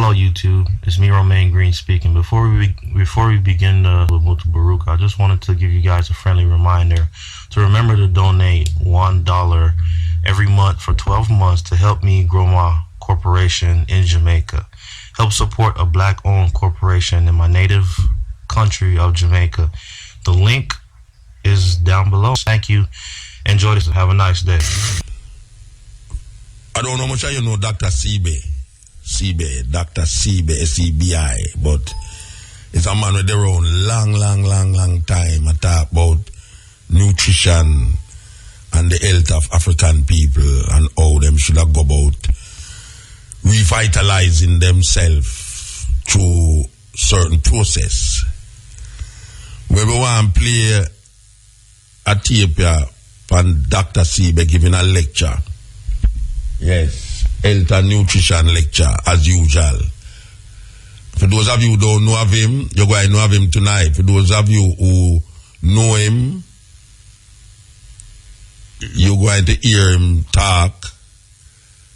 Hello YouTube, it's me Romain Green speaking. Before we begin with Mutabaruka, I just wanted to give you guys a friendly reminder to remember to donate $1 every month for 12 months to help me grow my corporation in Jamaica. Help support a black-owned corporation in my native country of Jamaica. The link is down below. Thank you. Enjoy this. Have a nice day. I don't know much how you know Dr. Dr. Sebi, S-E-B-I, but it's a man with their own long time. I talk about nutrition and the health of African people and how them should have go about revitalizing themselves through certain process. Where we want to play a tape here from Dr. Sebi giving a lecture. Yes. Health and nutrition lecture as usual. For those of you who don't know of him, you're going to know of him tonight. For those of you who know him, you're going to hear him talk,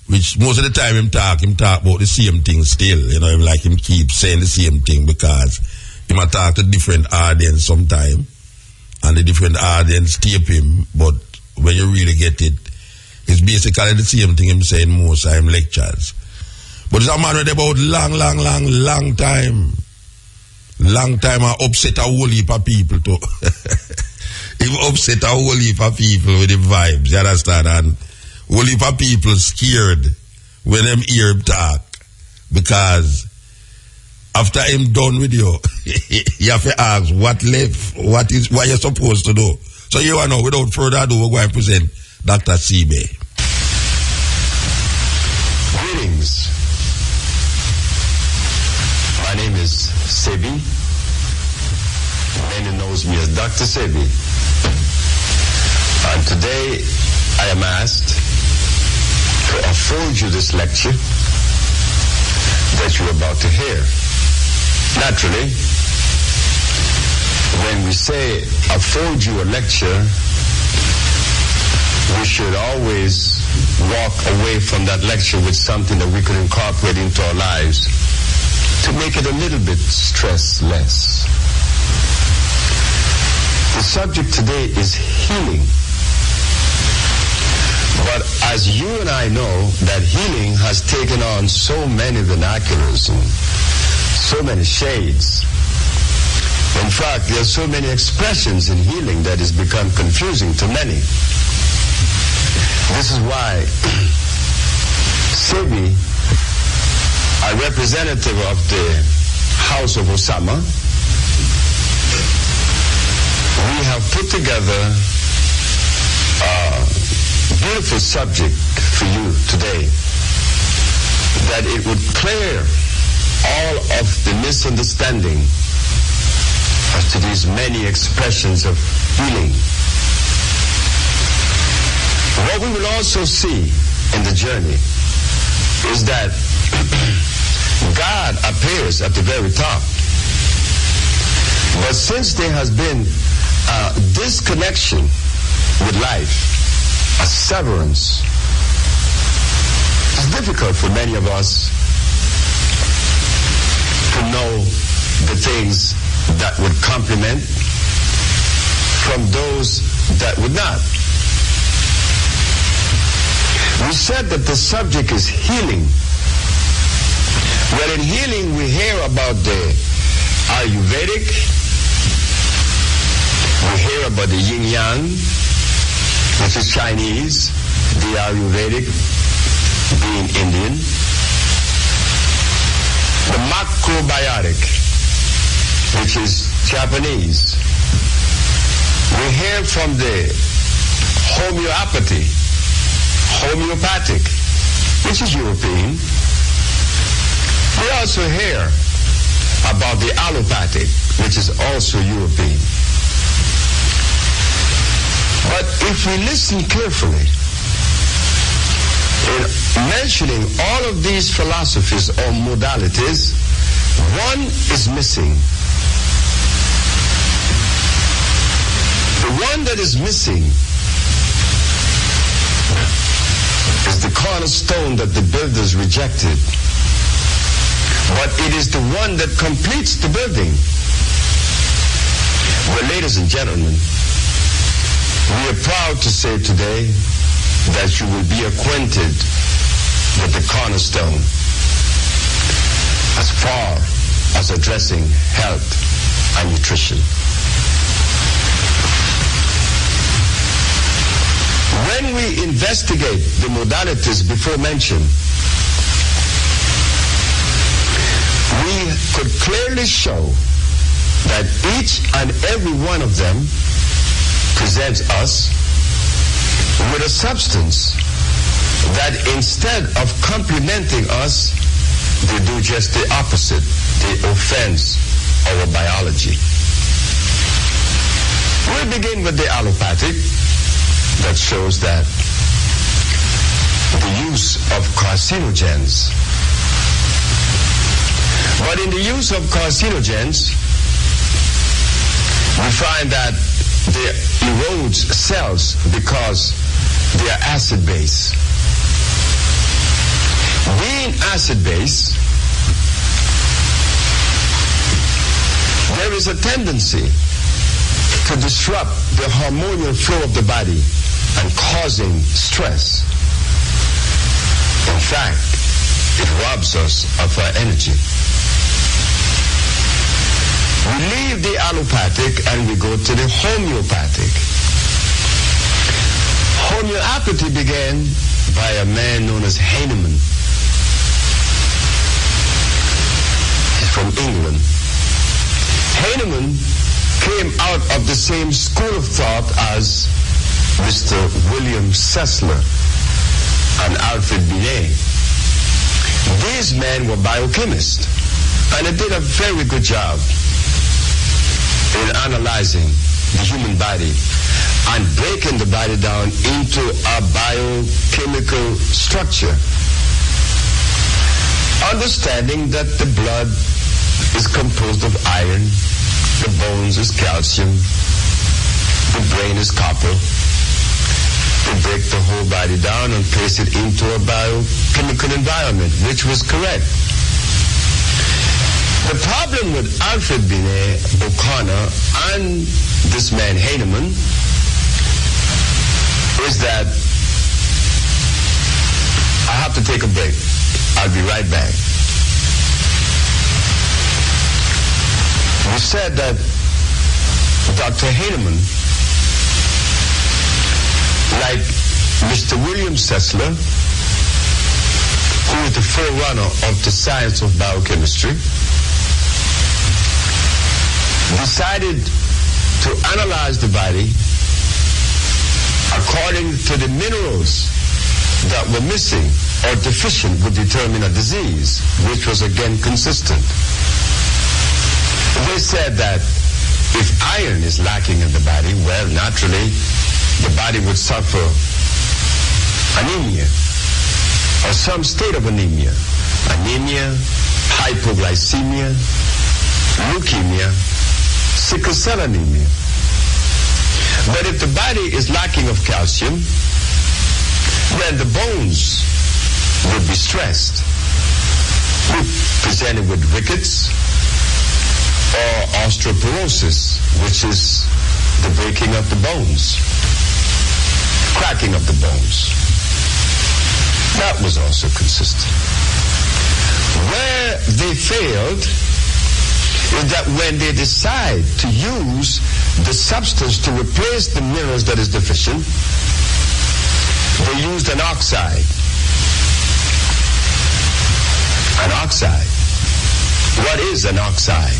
which most of the time him talk about the same thing still. You know, him keep saying the same thing because he might talk to different audience sometime and the different audience tape him, but when you really get it, it's basically the same thing him saying most of him lectures. But it's a man with about long time. Long time I upset a whole heap of people too. He upset a whole heap of people with the vibes, you understand? And whole heap of people scared when them hear him talk. Because after him done with you, you have to ask what left, what you're supposed to do. So you know, without further ado, we're going to present Dr. Sebi. Greetings. My name is Sebi. Many knows me as Dr. Sebi. And today I am asked to afford you this lecture that you're about to hear. Naturally, when we say afford you a lecture, we should always walk away from that lecture with something that we could incorporate into our lives to make it a little bit stressless. The subject today is healing. But as you and I know, that healing has taken on so many vernaculars and so many shades. In fact, there are so many expressions in healing that has become confusing to many. This is why Sebi, a representative of the House of Osama, we have put together a beautiful subject for you today, that it would clear all of the misunderstanding as to these many expressions of healing. What we will also see in the journey is that God appears at the very top. But since there has been a disconnection with life, a severance, it's difficult for many of us to know the things that would complement from those that would not. We said that the subject is healing. Well, in healing, we hear about the Ayurvedic, we hear about the yin-yang, which is Chinese, the Ayurvedic being Indian, the macrobiotic, which is Japanese. We hear from the homeopathic, which is European. We also hear about the allopathic, which is also European. But if we listen carefully, in mentioning all of these philosophies or modalities, one is missing. The one that is missing is the cornerstone that the builders rejected, but it is the one that completes the building. Well, ladies and gentlemen, we are proud to say today that you will be acquainted with the cornerstone as far as addressing health and nutrition. When we investigate the modalities before mentioned, we could clearly show that each and every one of them presents us with a substance that instead of complementing us, they do just the opposite. They offense our biology. We'll begin with the allopathic that shows that the use of carcinogens. But in the use of carcinogens, we find that they erodes cells because they are acid-base. Being acid-base, there is a tendency to disrupt the hormonal flow of the body and causing stress. In fact, it robs us of our energy. We leave the allopathic and we go to the homeopathic. Homeopathy began by a man known as Hahnemann. He's from England. Hahnemann came out of the same school of thought as Mr. William Sessler and Alfred Binet. These men were biochemists, and they did a very good job in analyzing the human body and breaking the body down into a biochemical structure. Understanding that the blood is composed of iron, the bones is calcium, the brain is copper. They break the whole body down and place it into a biochemical environment, which was correct. The problem with Alfred Binet, O'Connor, and this man Hahnemann is that I have to take a break. I'll be right back. We said that Dr. Hahnemann, like Mr. William Sessler, who is the forerunner of the science of biochemistry, decided to analyze the body according to the minerals that were missing or deficient would determine a disease, which was again consistent. They said that if iron is lacking in the body, well, naturally, the body would suffer anemia or some state of anemia. Anemia, hypoglycemia, leukemia, sickle cell anemia. But if the body is lacking of calcium, then the bones would be stressed. We're presented with rickets or osteoporosis, which is the breaking of the bones, cracking of the bones. That was also consistent. Where they failed is that when they decide to use the substance to replace the minerals that is deficient, they used an oxide. An oxide. What is an oxide?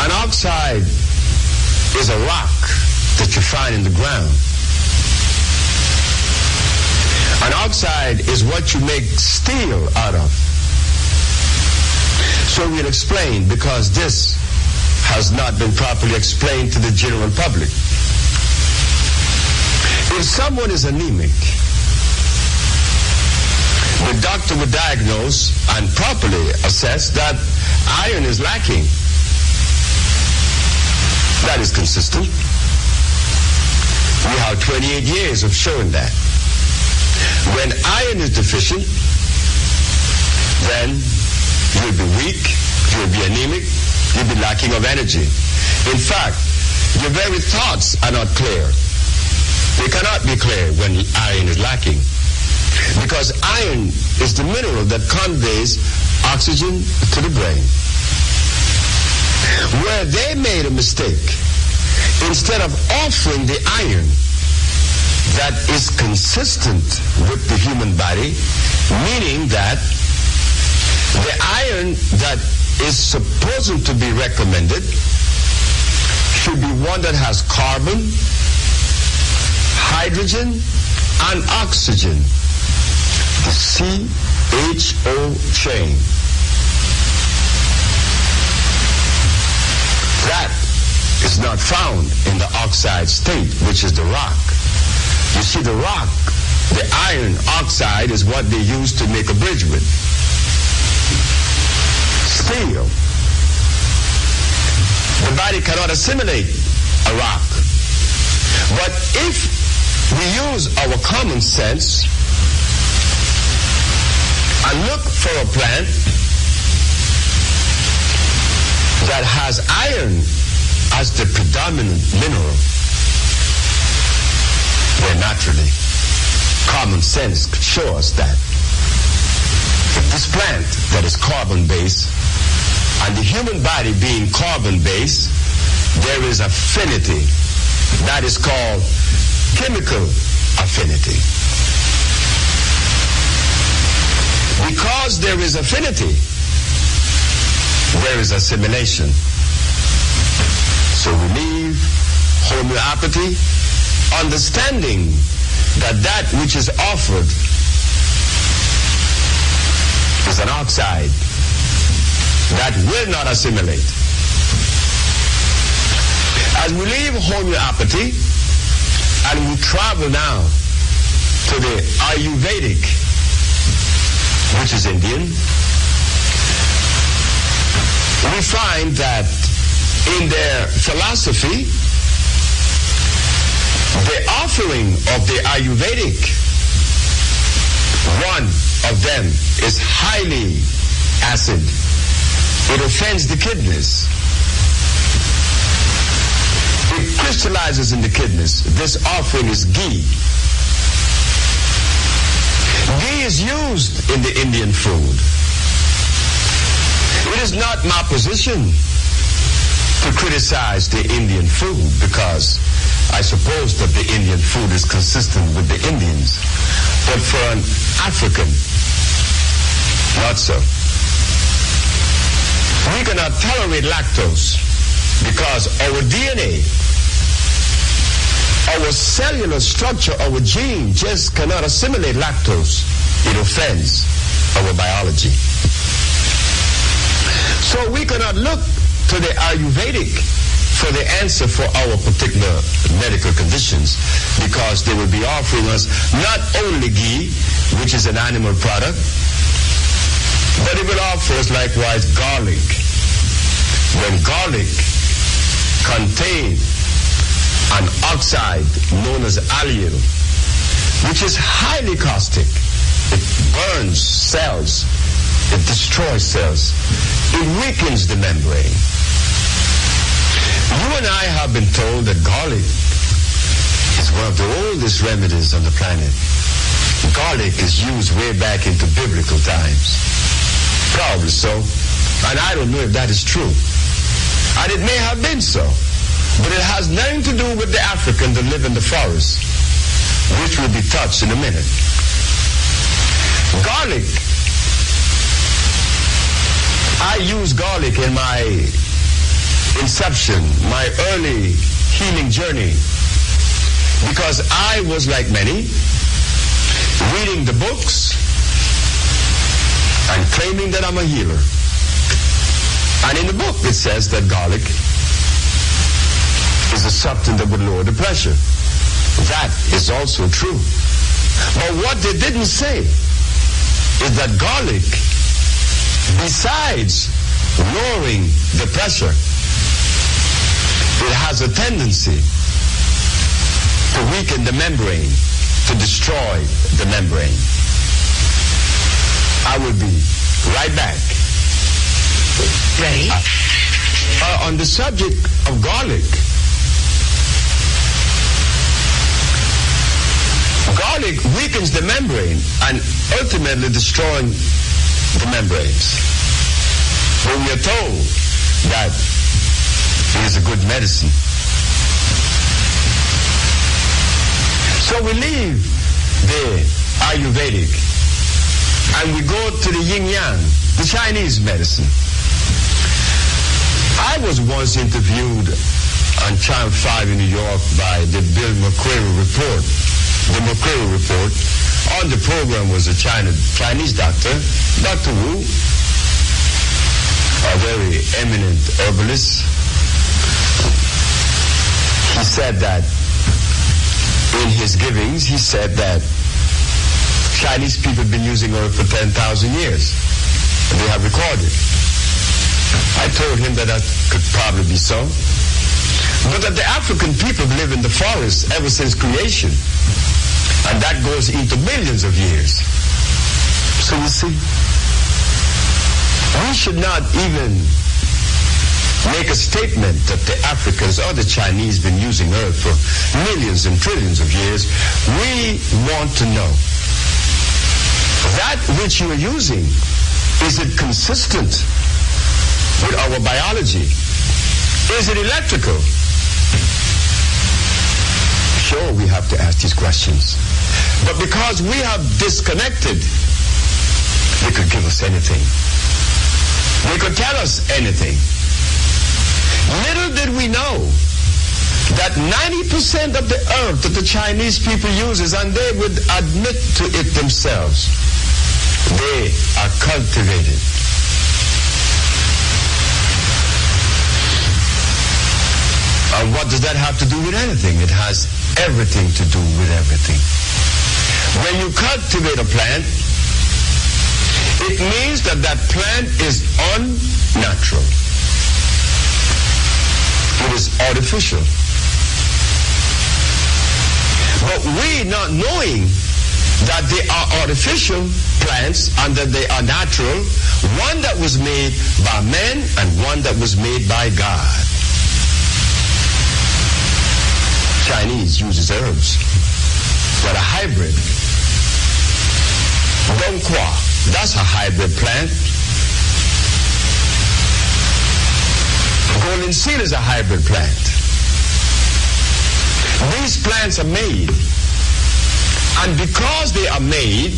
An oxide is a rock that you find in the ground. An oxide is what you make steel out of. So we'll explain, because this has not been properly explained to the general public. If someone is anemic, the doctor would diagnose and properly assess that iron is lacking. That is consistent. We have 28 years of showing that. When iron is deficient, then weak, you'll be anemic, you'll be lacking of energy. In fact, your very thoughts are not clear. They cannot be clear when iron is lacking. Because iron is the mineral that conveys oxygen to the brain. Where they made a mistake, instead of offering the iron that is consistent with the human body, meaning that the iron that is supposed to be recommended should be one that has carbon, hydrogen, and oxygen. The CHO chain. That is not found in the oxide state, which is the rock. You see, the rock, the iron oxide, is what they use to make a bridge with. Steel. The body cannot assimilate a rock. But if we use our common sense and look for a plant that has iron as the predominant mineral, then naturally, common sense could show us that this plant that is carbon-based, and the human body being carbon-based, there is affinity. That is called chemical affinity. Because there is affinity, there is assimilation. So we leave homeopathy understanding that that which is offered is an oxide that will not assimilate. As we leave homeopathy and we travel now to the Ayurvedic, which is Indian, we find that in their philosophy, the offering of the Ayurvedic, one of them is highly acid. It offends the kidneys. It crystallizes in the kidneys. This offering is ghee. Ghee is used in the Indian food. It is not my position to criticize the Indian food because I suppose that the Indian food is consistent with the Indians. But for an African, not so. We cannot tolerate lactose because our DNA, our cellular structure, our gene just cannot assimilate lactose. It offends our biology. So we cannot look to the Ayurvedic for the answer for our particular medical conditions because they will be offering us not only ghee, which is an animal product, but it will offer us likewise garlic. When garlic contains an oxide known as allyl, which is highly caustic. It burns cells. It destroys cells. It weakens the membrane. You and I have been told that garlic is one of the oldest remedies on the planet. Garlic is used way back into biblical times. Probably so. And I don't know if that is true. And it may have been so. But it has nothing to do with the African that live in the forest, which will be touched in a minute. Garlic. I use garlic in my inception, my early healing journey, because I was like many, reading the books and claiming that I'm a healer. And in the book it says that garlic is a substance that would lower the pressure. That is also true. But what they didn't say is that garlic, besides lowering the pressure, it has a tendency to weaken the membrane, to destroy the membrane. I will be right back on the subject of garlic. Garlic weakens the membrane and ultimately destroying the membranes. But we are told that it is a good medicine. So we leave the Ayurvedic and we go to the yin-yang, the Chinese medicine. I was once interviewed on Channel 5 in New York by the Bill McCreary Report. The McCreary Report. On the program was a Chinese doctor, Dr. Wu, a very eminent herbalist. He said that in his givings, he said that Chinese people have been using oil for 10,000 years. And they have recorded. I told him that could probably be so. But that the African people live in the forest ever since creation. And that goes into millions of years. So you see, we should not even make a statement that the Africans or the Chinese been using earth for millions and trillions of years. We want to know that which you are using, is it consistent with our biology? Is it electrical? Sure, we have to ask these questions. But because we have disconnected, they could give us anything. They could tell us anything. Little did we know that 90% of the earth that the Chinese people uses, and they would admit to it themselves, they are cultivated. And what does that have to do with anything? It has everything to do with everything. When you cultivate a plant, it means that that plant is unnatural. It is artificial. But we, not knowing that they are artificial plants and that they are natural, one that was made by men and one that was made by God. Chinese uses herbs that are hybrid. Dongqua, that's a hybrid plant. Golden seal is a hybrid plant. These plants are made, and because they are made,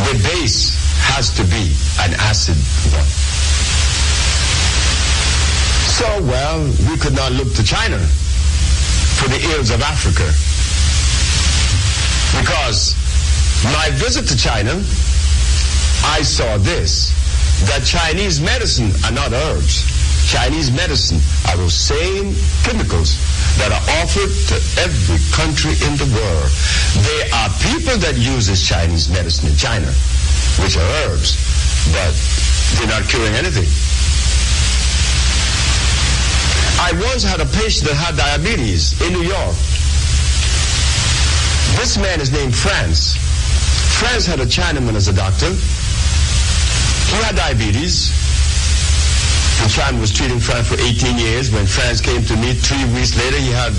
the base has to be an acid one. So, well, we could not look to China for the ills of Africa, because my visit to China, I saw this, that Chinese medicine are not herbs. Chinese medicine are those same chemicals that are offered to every country in the world. There are people that use this Chinese medicine in China, which are herbs, but they're not curing anything. I once had a patient that had diabetes in New York. This man is named France. France had a Chinaman as a doctor. He had diabetes. The Chinaman was treating France for 18 years. When France came to me 3 weeks later, he had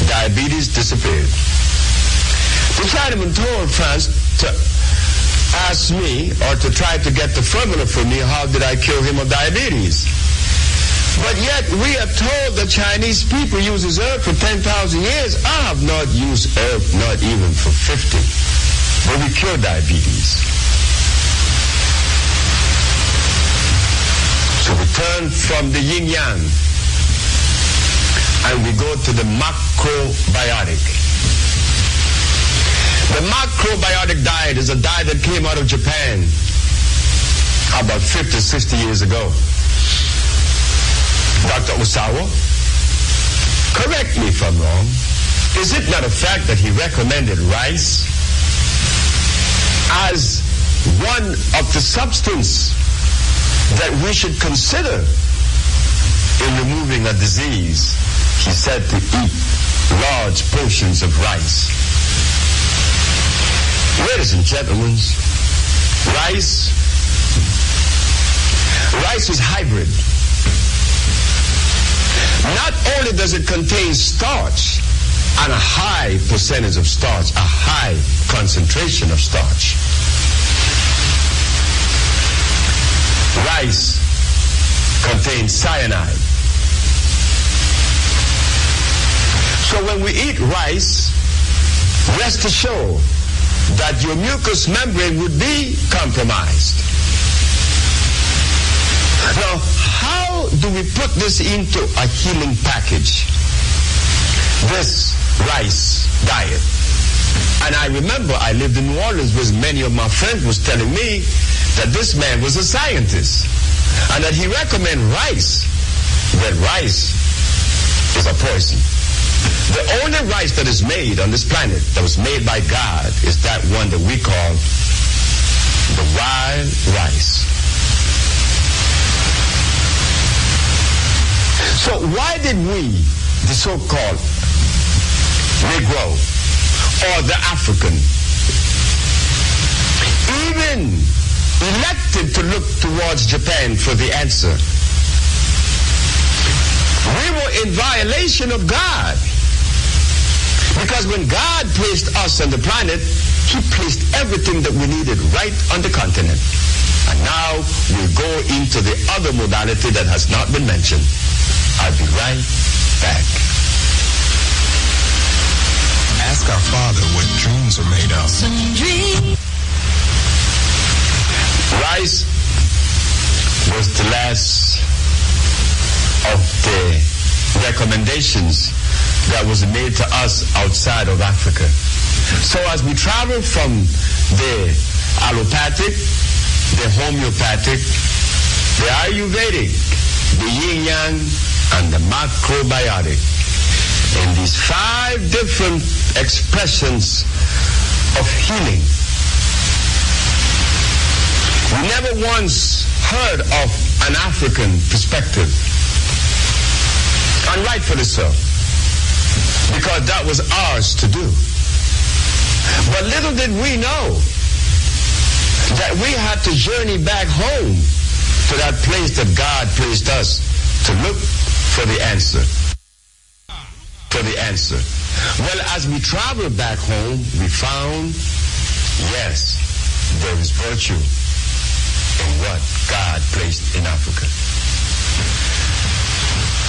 diabetes, disappeared. The Chinaman told France to ask me, or to try to get the formula for me, how did I cure him of diabetes? But yet we are told the Chinese people uses herb for 10,000 years. I have not used herb, not even for 50. But we cure diabetes. So we turn from the yin-yang and we go to the macrobiotic. The macrobiotic diet is a diet that came out of Japan about 50, 60 years ago. Dr. Osawa, correct me if I'm wrong. Is it not a fact that he recommended rice as one of the substance that we should consider in removing a disease? He said to eat large portions of rice. Ladies and gentlemen, rice is hybrid. not only does it contain starch, and a high percentage of starch, a high concentration of starch. Rice contains cyanide. So when we eat rice, rest assured that your mucous membrane would be compromised. Now, how do we put this into a healing package? This rice diet. And I remember I lived in New Orleans with many of my friends was telling me that this man was a scientist and that he recommended rice, that rice is a poison. The only rice that is made on this planet that was made by God is that one that we call the wild rice. So why did we, the so-called Negro or the African, even elected to look towards Japan for the answer? We were in violation of God. Because when God placed us on the planet, He placed everything that we needed right on the continent. And now we'll go into the other modality that has not been mentioned. I'll be right back. Ask our Father what dreams are made of. Some dreams. Rice was the last of the recommendations that was made to us outside of Africa. So as we travel from the allopathic, the homeopathic, the Ayurvedic, the yin-yang, and the macrobiotic, in these 5 different expressions of healing, we never once heard of an African perspective. And rightfully so, because that was ours to do. But little did we know that we had to journey back home to that place that God placed us to look for the answer. For the answer. Well, as we traveled back home, we found, yes, there is virtue in what God placed in Africa.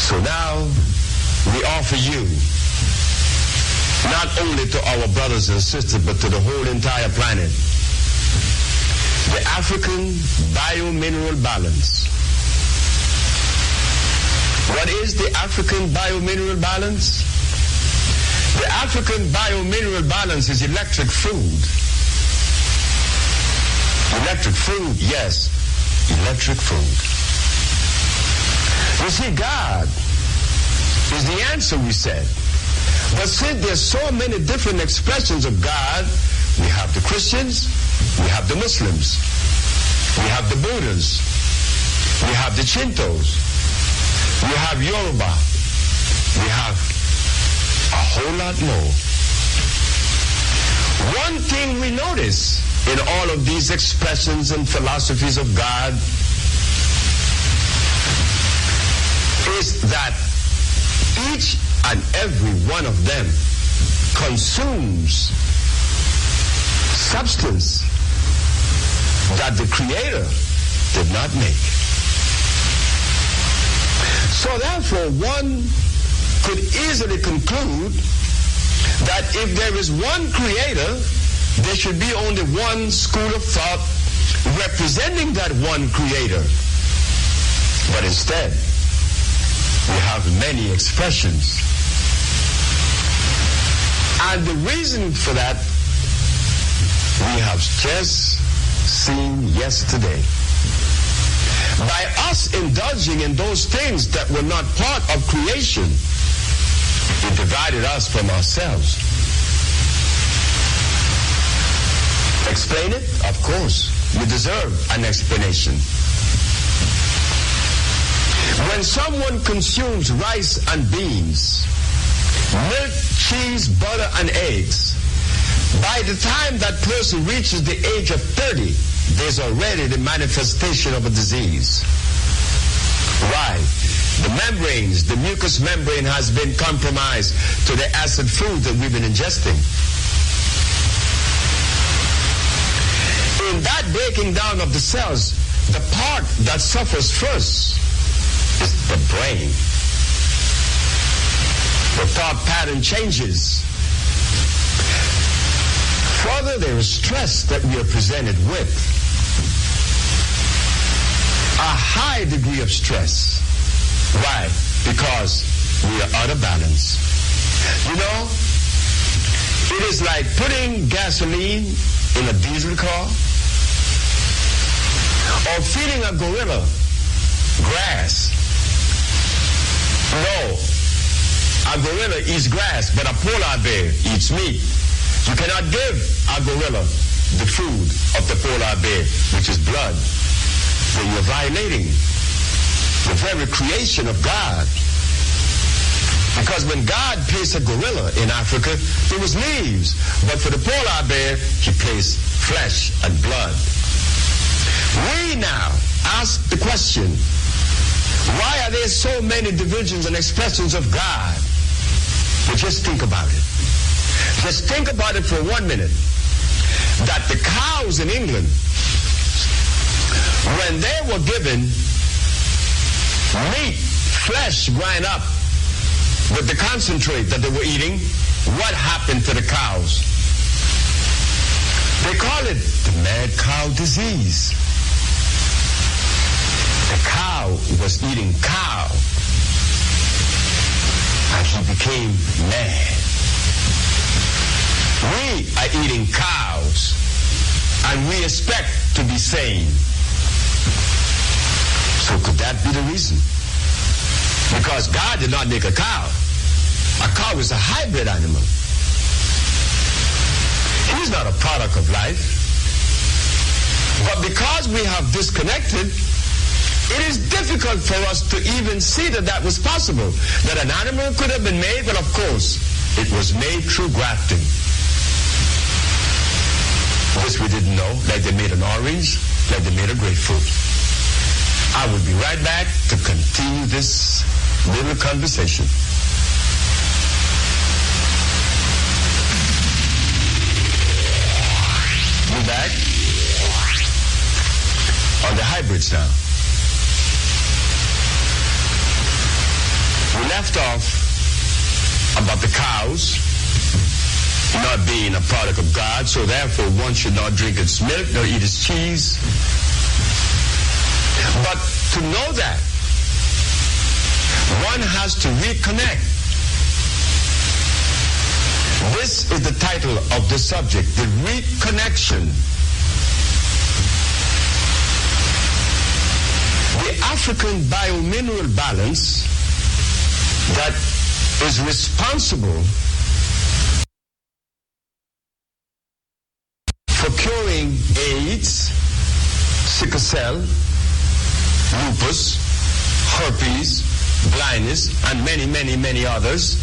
So now we offer you, not only to our brothers and sisters, but to the whole entire planet, the African biomineral balance. What is the African biomineral balance? The African biomineral balance is electric food. Electric food, yes, electric food. You see, God is the answer, we said. But since there's so many different expressions of God, we have the Christians, we have the Muslims, we have the Buddhas, we have the Shintos, we have Yoruba, we have a whole lot more. One thing we notice in all of these expressions and philosophies of God is that each and every one of them consumes substance that the Creator did not make. So therefore, one could easily conclude that if there is one Creator, there should be only one school of thought representing that one Creator. But instead, we have many expressions. And the reason for that, we have just seen yesterday. By us indulging in those things that were not part of creation, it divided us from ourselves. Explain it? Of course. You deserve an explanation. When someone consumes rice and beans, milk, cheese, butter, and eggs, by the time that person reaches the age of 30, there's already the manifestation of a disease. Why? The membranes, the mucous membrane has been compromised to the acid food that we've been ingesting. In that breaking down of the cells, the part that suffers first is the brain. The thought pattern changes. Further, there is stress that we are presented with. A high degree of stress. Why? Because we are out of balance. You know, it is like putting gasoline in a diesel car or feeding a gorilla grass. No, a gorilla eats grass, but a polar bear eats meat. You cannot give a gorilla the food of the polar bear, which is blood. So you're violating the very creation of God. Because when God placed a gorilla in Africa, there was leaves. But for the polar bear, he placed flesh and blood. We now ask the question, why are there so many divisions and expressions of God? But just think about it. Just think about it for 1 minute. That the cows in England, when they were given meat, flesh grind up with the concentrate that they were eating, what happened to the cows? They call it the mad cow disease. The cow was eating cow, and he became mad. We are eating cows, and we expect to be sane. So could that be the reason? Because God did not make a cow. A cow is a hybrid animal. He's not a product of life. But because we have disconnected, it is difficult for us to even see that that was possible. That an animal could have been made, but of course, it was made through grafting. This we didn't know, like they made an orange, like they made a grapefruit. I will be right back to continue this little conversation. We're back on the hybrids now. We left off about the cows not being a product of God, so therefore one should not drink its milk nor eat its cheese. But to know that, one has to reconnect. This is the title of the subject, the reconnection. The African biomineral balance that is responsible for curing AIDS, sickle cell, lupus, herpes, blindness, and many, many, many others,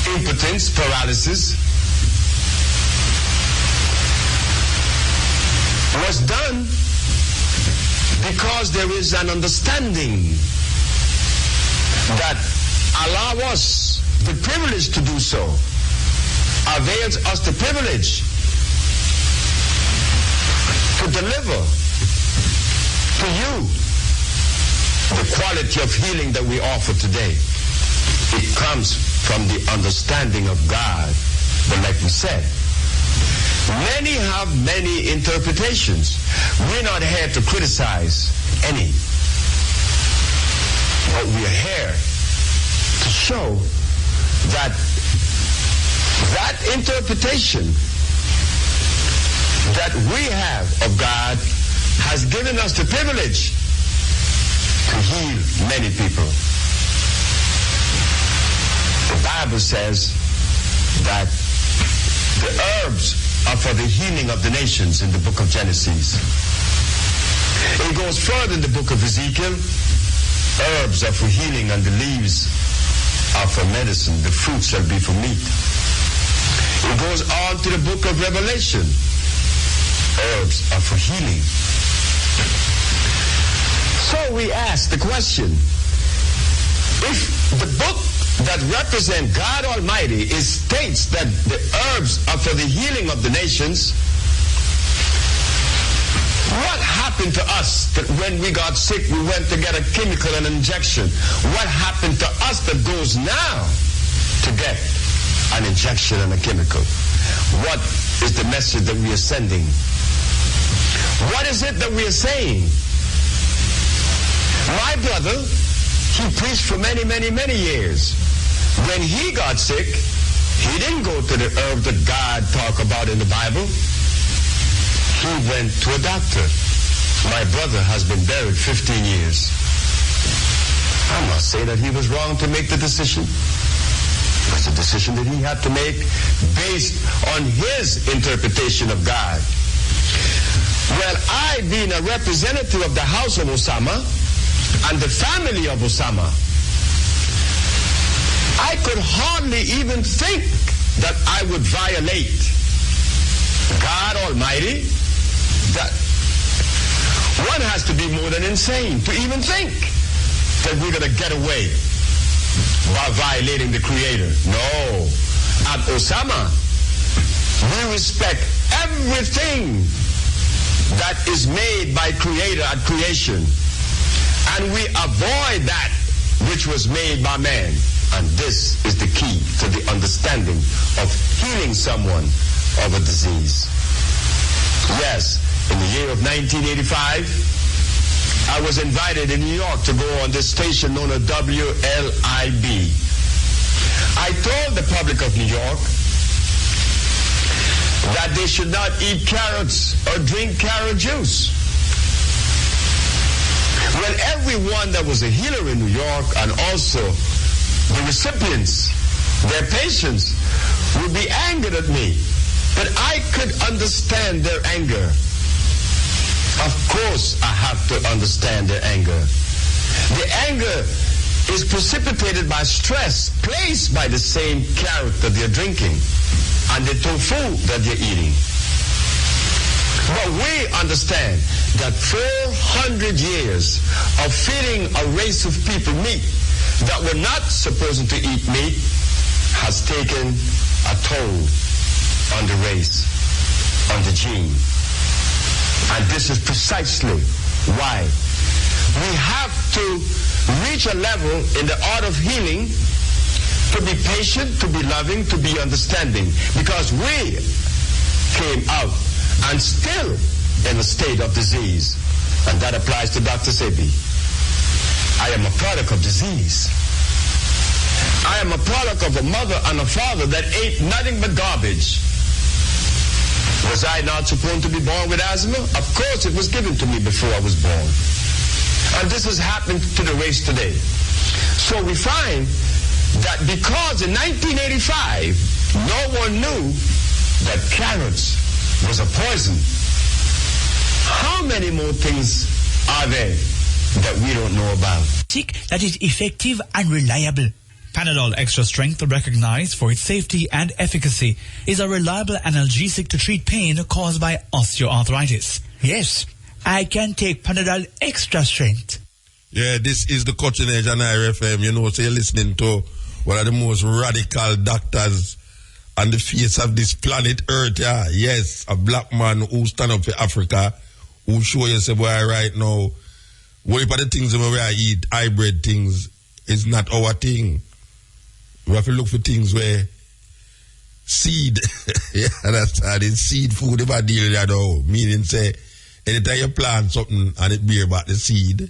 impotence, paralysis, was done because there is an understanding that allow us the privilege to do so, avails us the privilege to deliver to you the quality of healing that we offer today. It comes from the understanding of God. But like we said, many have many interpretations. We're not here to criticize any. But we are here to show that that interpretation that we have of God has given us the privilege to heal many people. The Bible says that the herbs are for the healing of the nations in the book of Genesis. It goes further in the book of Ezekiel. Herbs are for healing and the leaves are for medicine. The fruit shall be for meat. It goes on to the book of Revelation. Herbs are for healing. So we ask the question, if the book that represents God Almighty states that the herbs are for the healing of the nations, what happened to us that when we got sick we went to get a chemical and injection? What happened to us that goes now to get an injection and a chemical? What is the message that we are sending? What is it that we are saying? My brother, he preached for many, many, many years. When he got sick, he didn't go to the herb that God talked about in the Bible. He went to a doctor. My brother has been buried 15 years. I must say that he was wrong to make the decision. It was a decision that he had to make based on his interpretation of God. Well, I, being a representative of the house of Osama and the family of Osama, I could hardly even think that I would violate God Almighty. That one has to be more than insane to even think that we're going to get away by violating the Creator. No. At Osama, we respect everything that is made by Creator at creation, and we avoid that which was made by man. And this is the key to the understanding of healing someone of a disease. Yes, in the year of 1985, I was invited in New York to go on this station known as WLIB. I told the public of New York that they should not eat carrots or drink carrot juice. Well, everyone that was a healer in New York and also the recipients, their patients, would be angered at me. But I could understand their anger. Of course, I have to understand their anger. The anger is precipitated by stress placed by the same carrot that they're drinking and the tofu that they're eating. But we understand that 400 years of feeding a race of people meat that were not supposed to eat meat has taken a toll on the race, on the gene. And this is precisely why we have to reach a level in the art of healing to be patient, to be loving, to be understanding, because we came out and still in a state of disease. And that applies to Dr. Sebi. I am a product of disease. I am a product of a mother and a father that ate nothing but garbage. Was I not supposed to be born with asthma? Of course, it was given to me before I was born. And this has happened to the race today. So we find that because in 1985, no one knew that carrots was a poison. How many more things are there that we don't know about? That is effective and reliable. Panadol Extra Strength, recognized for its safety and efficacy, is a reliable analgesic to treat pain caused by osteoarthritis. Yes, I can take Panadol Extra Strength. Yeah, this is the Cutting Edge on IRFM. You know, so you're listening to one of the most radical doctors on the face of this planet Earth. Yeah, yes, a black man who stand up for Africa, who show you say, boy, right now, what if the things that we eat, hybrid things, is not our thing. We have to look for things where seed, yeah, that's how it's seed food, if I deal with that all. Meaning, say, anytime you plant something and it bear back the seed,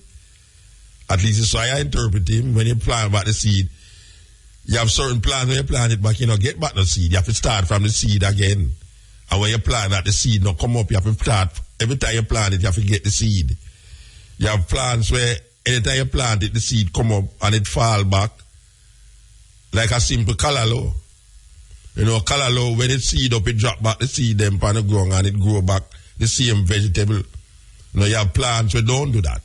at least it's so I interpret him, when you plant back the seed, you have certain plants when you plant it back, you know, get back the seed. You have to start from the seed again. And when you plant that, the seed not come up, you have to start. Every time you plant it, you have to get the seed. You have plants where anytime you plant it, the seed come up and it fall back. Like a simple callaloo. You know, callaloo, when it seed up, it drop back the seed them on the ground and it grow back the same vegetable. You know, you have plants where don't do that.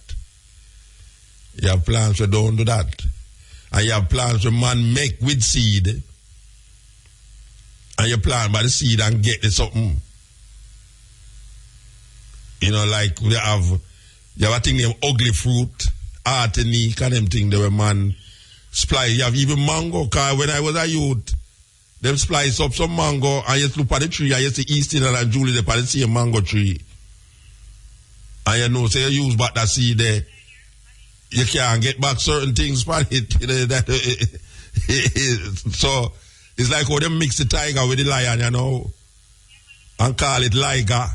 You have plants where don't do that. And you have plants where man make with seed. And you plant by the seed and get the something. You know, like you have a thing named ugly fruit Artenique and them thing, they were man splice. You have even mango, cause when I was a youth, them splice up some mango and you look at the tree and you see Easton and Julie, they probably see a mango tree. And you know, say you use back that seed there, you can't get back certain things from it. You know, that, so, it's like how they mix the tiger with the lion, you know, and call it liger.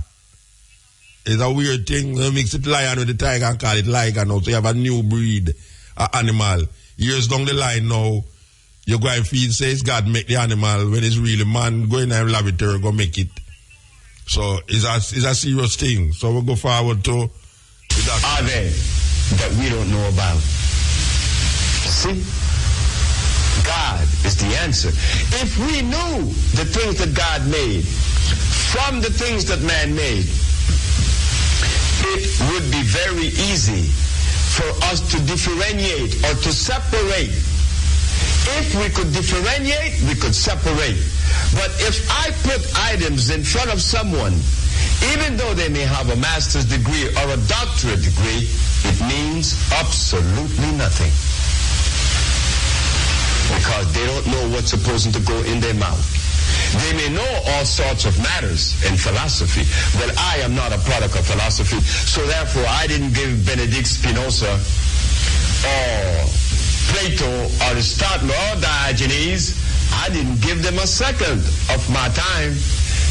It's a weird thing. They mix the lion with the tiger and call it liger now. So you have a new breed of animal. Years down the line now, you go and feed, says God make the animal when it's really man, go in the laboratory, go make it. So it's a serious thing. So we'll go forward to that. Are there that we don't know about? See? God is the answer. If we knew the things that God made from the things that man made, it would be very easy for us to differentiate or to separate. If we could differentiate, we could separate. But if I put items in front of someone, even though they may have a master's degree or a doctorate degree, it means absolutely nothing. Because they don't know what's supposed to go in their mouth. They may know all sorts of matters in philosophy. Well, I am not a product of philosophy, so therefore I didn't give Benedict Spinoza or Plato or Aristotle or Diogenes. I didn't give them a second of my time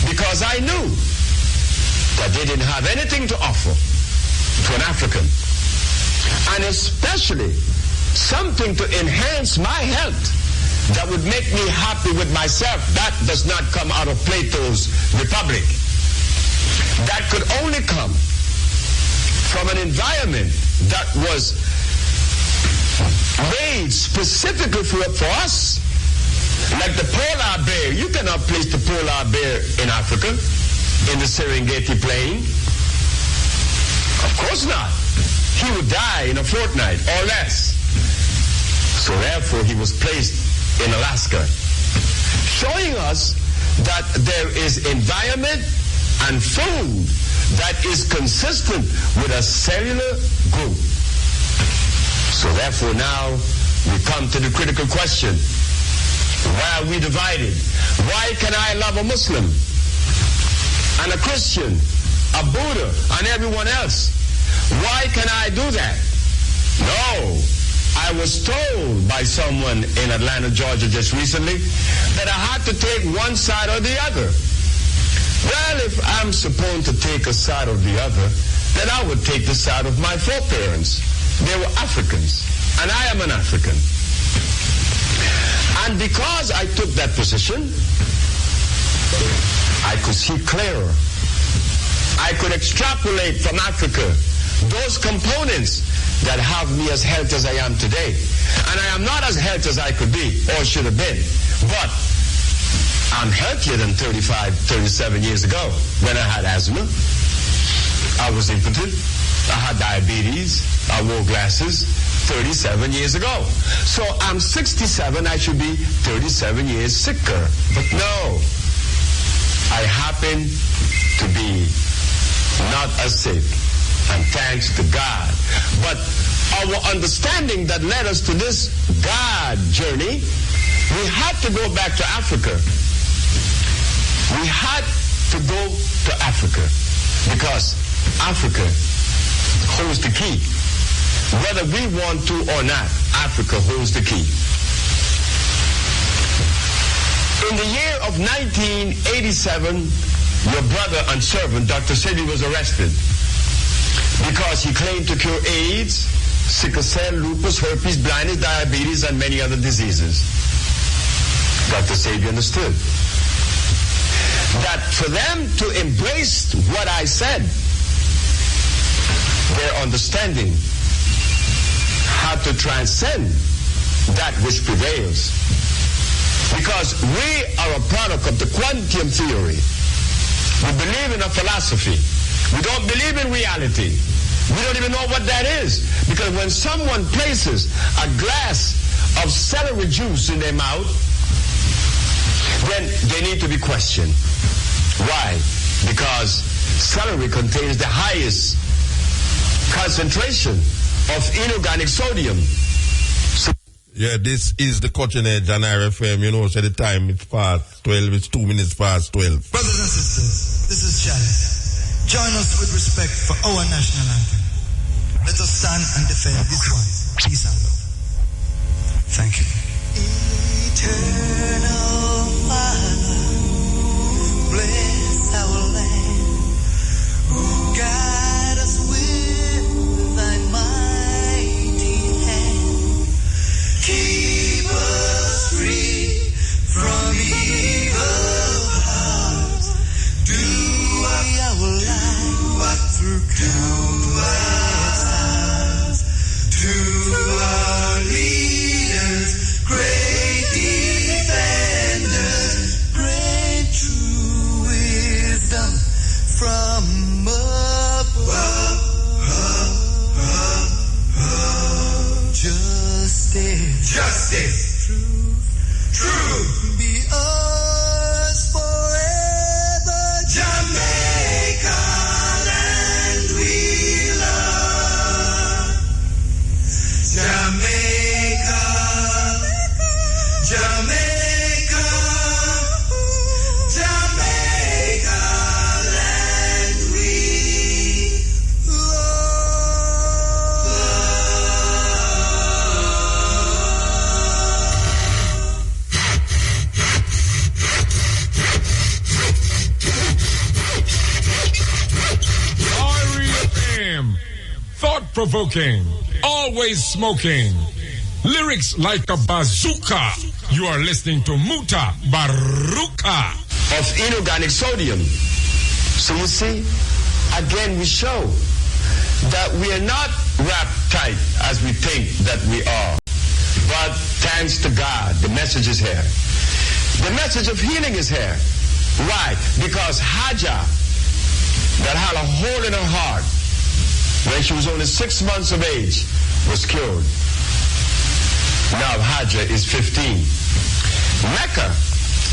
because I knew that they didn't have anything to offer to an African. And especially something to enhance my health that would make me happy with myself. That does not come out of Plato's Republic. That could only come from an environment that was made specifically for us. Like the polar bear. You cannot place the polar bear in Africa, in the Serengeti plain. Of course not. He would die in a fortnight or less. So therefore he was placed in Alaska, showing us that there is environment and food that is consistent with a cellular group. So therefore now we come to the critical question. Why are we divided? Why can I love a Muslim and a Christian, a Buddha and everyone else? Why can I do that? No. I was told by someone in Atlanta, Georgia just recently that I had to take one side or the other. Well, if I'm supposed to take a side or the other, then I would take the side of my foreparents. They were Africans, and I am an African. And because I took that position, I could see clearer. I could extrapolate from Africa those components that have me as healthy as I am today. And I am not as healthy as I could be or should have been. But I'm healthier than 35, 37 years ago when I had asthma. I was impotent. I had diabetes. I wore glasses 37 years ago. So I'm 67. I should be 37 years sicker. But no. I happen to be not as sick. And thanks to God. But our understanding that led us to this God journey, we had to go back to Africa. We had to go to Africa because Africa holds the key. Whether we want to or not, Africa holds the key. In the year of 1987, your brother and servant, Dr. Sebi, was arrested because he claimed to cure AIDS, sickle cell, lupus, herpes, blindness, diabetes, and many other diseases. Dr. Sebi understood that for them to embrace what I said, their understanding had to transcend that which prevails. Because we are a product of the quantum theory. We believe in a philosophy. We don't believe in reality. We don't even know what that is. Because when someone places a glass of celery juice in their mouth, then they need to be questioned. Why? Because celery contains the highest concentration of inorganic sodium. Yeah, this is the Cutting Edge on RFM. You know, so the time it's past 12. It's 2 minutes past 12. Brothers and sisters, this is Chalice. Join us with respect for our national anthem. Let us stand and defend this one. Peace and love. Thank you. Eternal Father, bless our land. Guide us with thy mighty hand. Keep us free from evil powers. Do our life through countless hours. To our leaders, great defenders, grant true wisdom from above. Justice, truth, be ours forever. Jamaica, land we love. Jamaica, Jamaica, Jamaica, land we Thought-provoking, always smoking, lyrics like a bazooka. You are listening to Mutabaruka of inorganic sodium. So you see, again we show that we are not wrapped tight as we think that we are. But thanks to God, the message is here. The message of healing is here. Why? Because Hajar, that had a hole in her heart when she was only 6 months of age, was cured. Now Hajar is 15. Mecca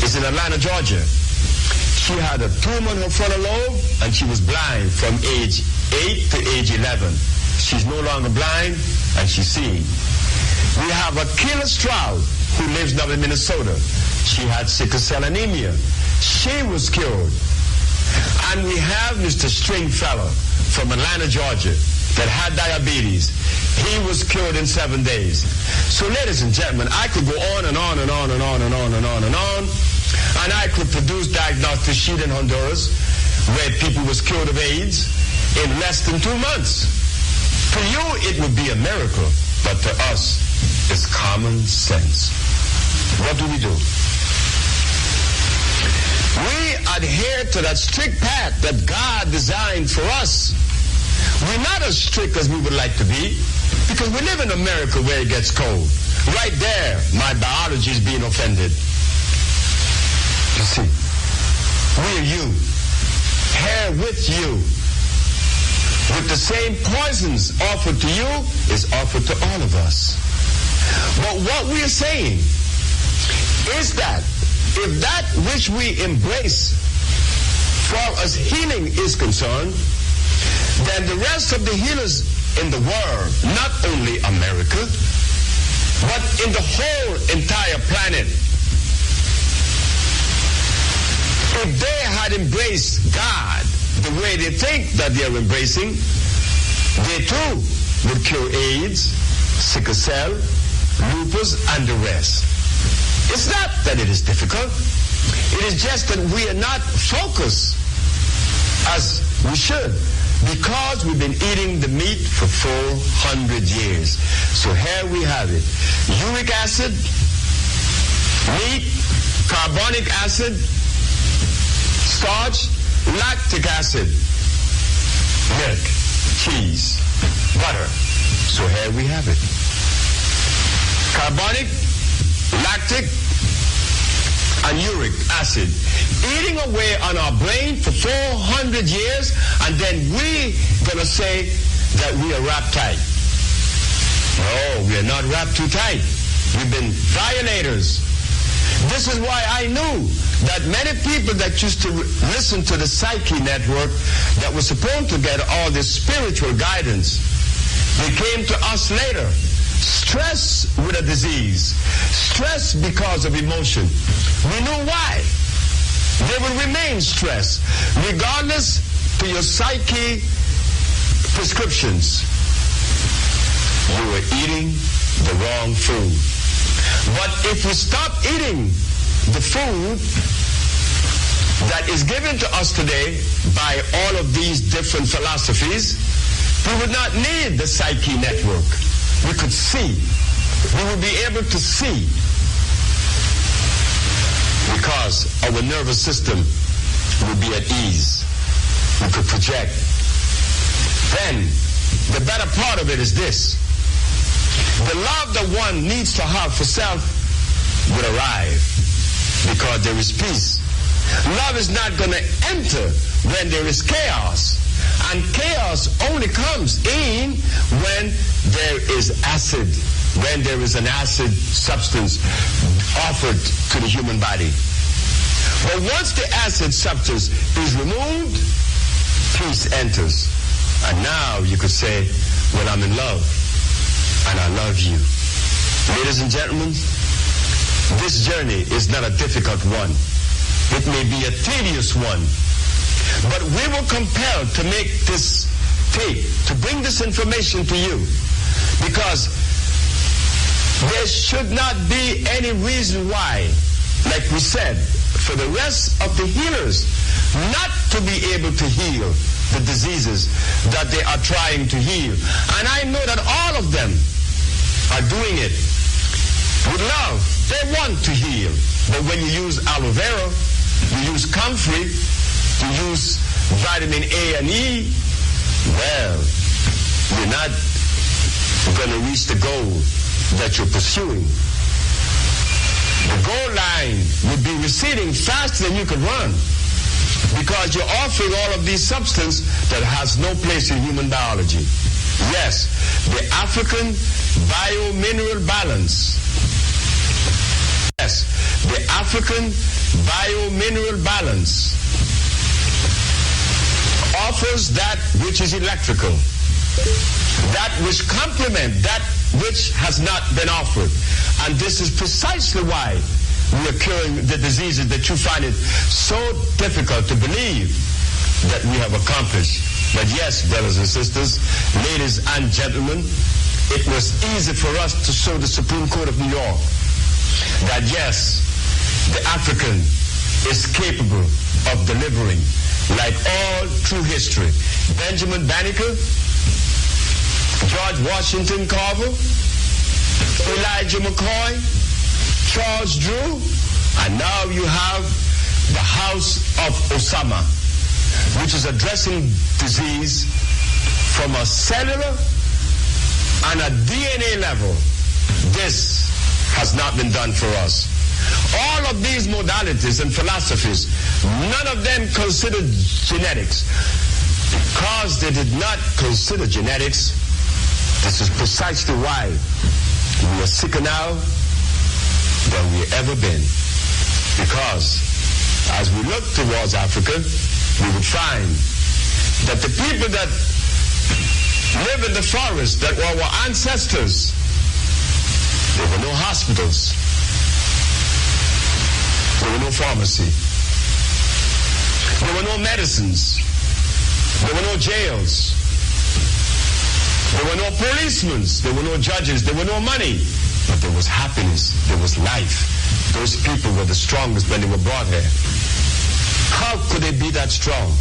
is in Atlanta, Georgia. She had a tumor in her frontal lobe and she was blind from age 8 to age 11. She's no longer blind and she's seeing. We have Akila Stroud, who lives now in Minnesota. She had sickle cell anemia. She was cured. And we have Mr. Stringfellow from Atlanta, Georgia, that had diabetes. He was cured in 7 days. So ladies and gentlemen, I could go on and on and on and on and on and on and on. And I could produce diagnostic sheet in Honduras where people was cured of AIDS in less than 2 months. To you, it would be a miracle, but to us, it's common sense. What do? We adhere to that strict path that God designed for us. We're not as strict as we would like to be because we live in America where it gets cold. Right there, my biology is being offended. You see, we're you, here with you. With the same poisons offered to you is offered to all of us. But what we are saying is that if that which we embrace far as healing is concerned, then the rest of the healers in the world, not only America, but in the whole entire planet, if they had embraced God the way they think that they are embracing, they too would cure AIDS, sickle cell, lupus, and the rest. It's not that it is difficult. It is just that we are not focused as we should because we've been eating the meat for 400 years. So here we have it. Uric acid, meat, carbonic acid, starch, lactic acid, milk, cheese, butter. So here we have it. Carbonic, lactic, and uric acid eating away on our brain for 400 years, and then we gonna say that we are wrapped tight. No, we are not wrapped too tight. We've been violators. This is why I knew that many people that used to listen to the Psyche Network that was supposed to get all this spiritual guidance, They came to us later. Stress with a disease. Stress because of emotion. We know why. They will remain stressed, regardless to your psyche prescriptions. You were eating the wrong food. But if we stop eating the food that is given to us today by all of these different philosophies, we would not need the psyche network. We could see. We would be able to see. Because our nervous system would be at ease. We could project. Then, the better part of it is this. The love that one needs to have for self would arrive because there is peace. Love is not going to enter when there is chaos. And chaos only comes in when there is acid, when there is an acid substance offered to the human body. But once the acid substance is removed, peace enters. And now you could say, well, I'm in love, and I love you. Ladies and gentlemen, this journey is not a difficult one. It may be a tedious one, but we were compelled to make this tape, to bring this information to you, because there should not be any reason why, like we said, for the rest of the healers not to be able to heal the diseases that they are trying to heal. And I know that all of them are doing it with love. They want to heal. But when you use aloe vera, you use comfrey, you use vitamin A and E, well, you're not going to reach the goal that you're pursuing. The goal line would be receding faster than you could run because you're offering all of these substances that has no place in human biology. Yes, the African biomineral balance. Yes, the African biomineral balance offers that which is electrical, that which complements that which has not been offered. And this is precisely why we are curing the diseases that you find it so difficult to believe that we have accomplished. But yes, brothers and sisters, ladies and gentlemen, it was easy for us to show the Supreme Court of New York that yes, the African is capable of delivering, like all true history. Benjamin Banneker, George Washington Carver, Elijah McCoy, Charles Drew, and now you have the House of Osama, which is addressing disease from a cellular and a DNA level. This has not been done for us. All of these modalities and philosophies, none of them considered genetics. Because they did not consider genetics, this is precisely why we are sicker now than we've ever been. Because as we look towards Africa, we would find that the people that live in the forest, that were our ancestors, there were no hospitals. There were no pharmacy. There were no medicines. There were no jails. There were no policemen. There were no judges. There were no money. But there was happiness. There was life. Those people were the strongest when they were brought here. How could they be that strong?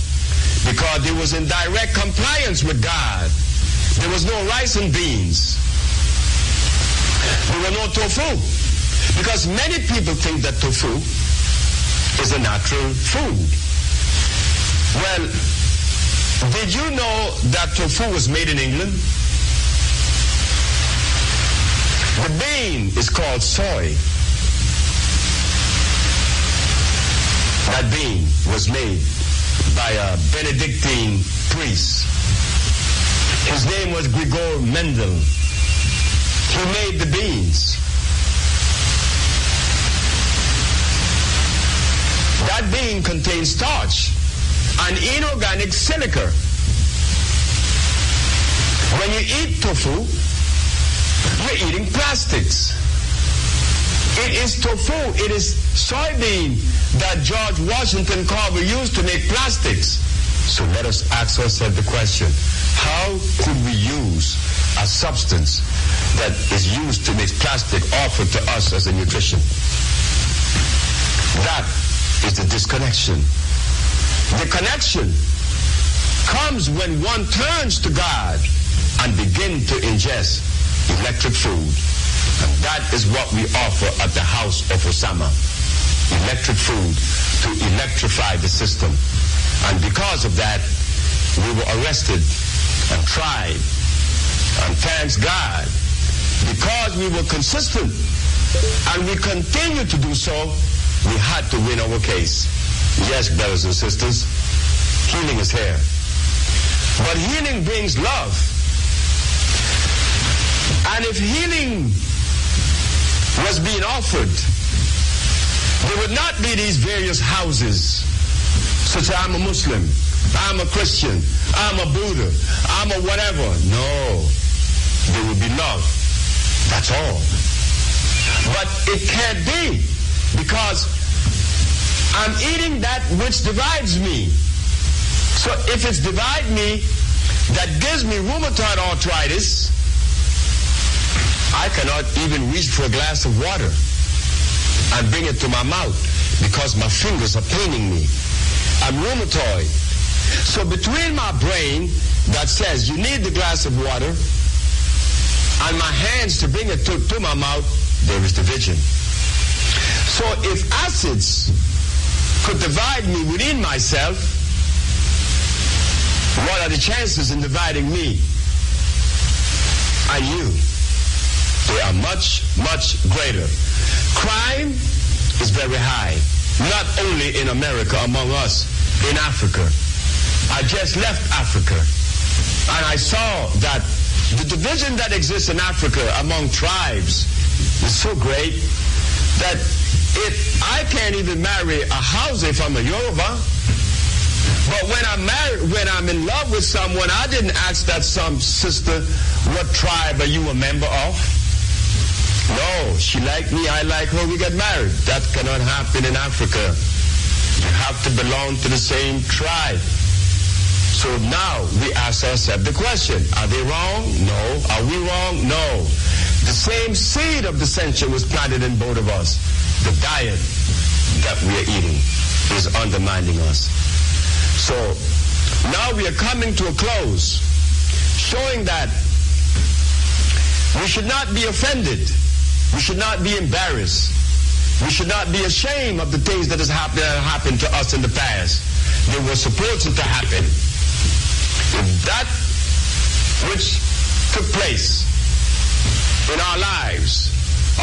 Because they was in direct compliance with God. There was no rice and beans. There were no tofu. Because many people think that tofu is a natural food. Well, did you know that tofu was made in England? The bean is called soy. That bean was made by a Benedictine priest. His name was Gregor Mendel. He made the beans. That bean contains starch and inorganic silica. When you eat tofu, you're eating plastics. It is tofu, it is soybean that George Washington Carver used to make plastics. So let us ask ourselves the question, how could we use a substance that is used to make plastic offered to us as a nutrition? That is the disconnection. The connection comes when one turns to God and begin to ingest electric food. And that is what we offer at the house of Osama. Electric food to electrify the system. And because of that, we were arrested and tried. And thanks God, because we were consistent and we continue to do so, we had to win our case. Yes, brothers and sisters, healing is here. But healing brings love. And if healing was being offered, there would not be these various houses, such as I'm a Muslim, I'm a Christian, I'm a Buddha, I'm a whatever. No, there would be love. That's all. But it can't be, because I'm eating that which divides me. So if it's divide me, that gives me rheumatoid arthritis, I cannot even reach for a glass of water and bring it to my mouth because my fingers are paining me. I'm rheumatoid. So between my brain that says you need the glass of water and my hands to bring it to my mouth, there is division. So if acids could divide me within myself, what are the chances in dividing me and you? They are much, much greater. Crime is very high, not only in America, among us, in Africa. I just left Africa, and I saw that the division that exists in Africa among tribes is so great that I can't even marry a Hausa if I'm a Yoruba. But when I'm in love with someone, I didn't ask that some sister, what tribe are you a member of? No, she liked me, I like her, we got married. That cannot happen in Africa. You have to belong to the same tribe. So now we ask ourselves the question, are they wrong? No. Are we wrong? No. The same seed of dissension was planted in both of us. The diet that we are eating is undermining us. So now we are coming to a close, showing that we should not be offended. We should not be embarrassed. We should not be ashamed of the things that have happened to us in the past. They were supposed to happen. If that which took place in our lives,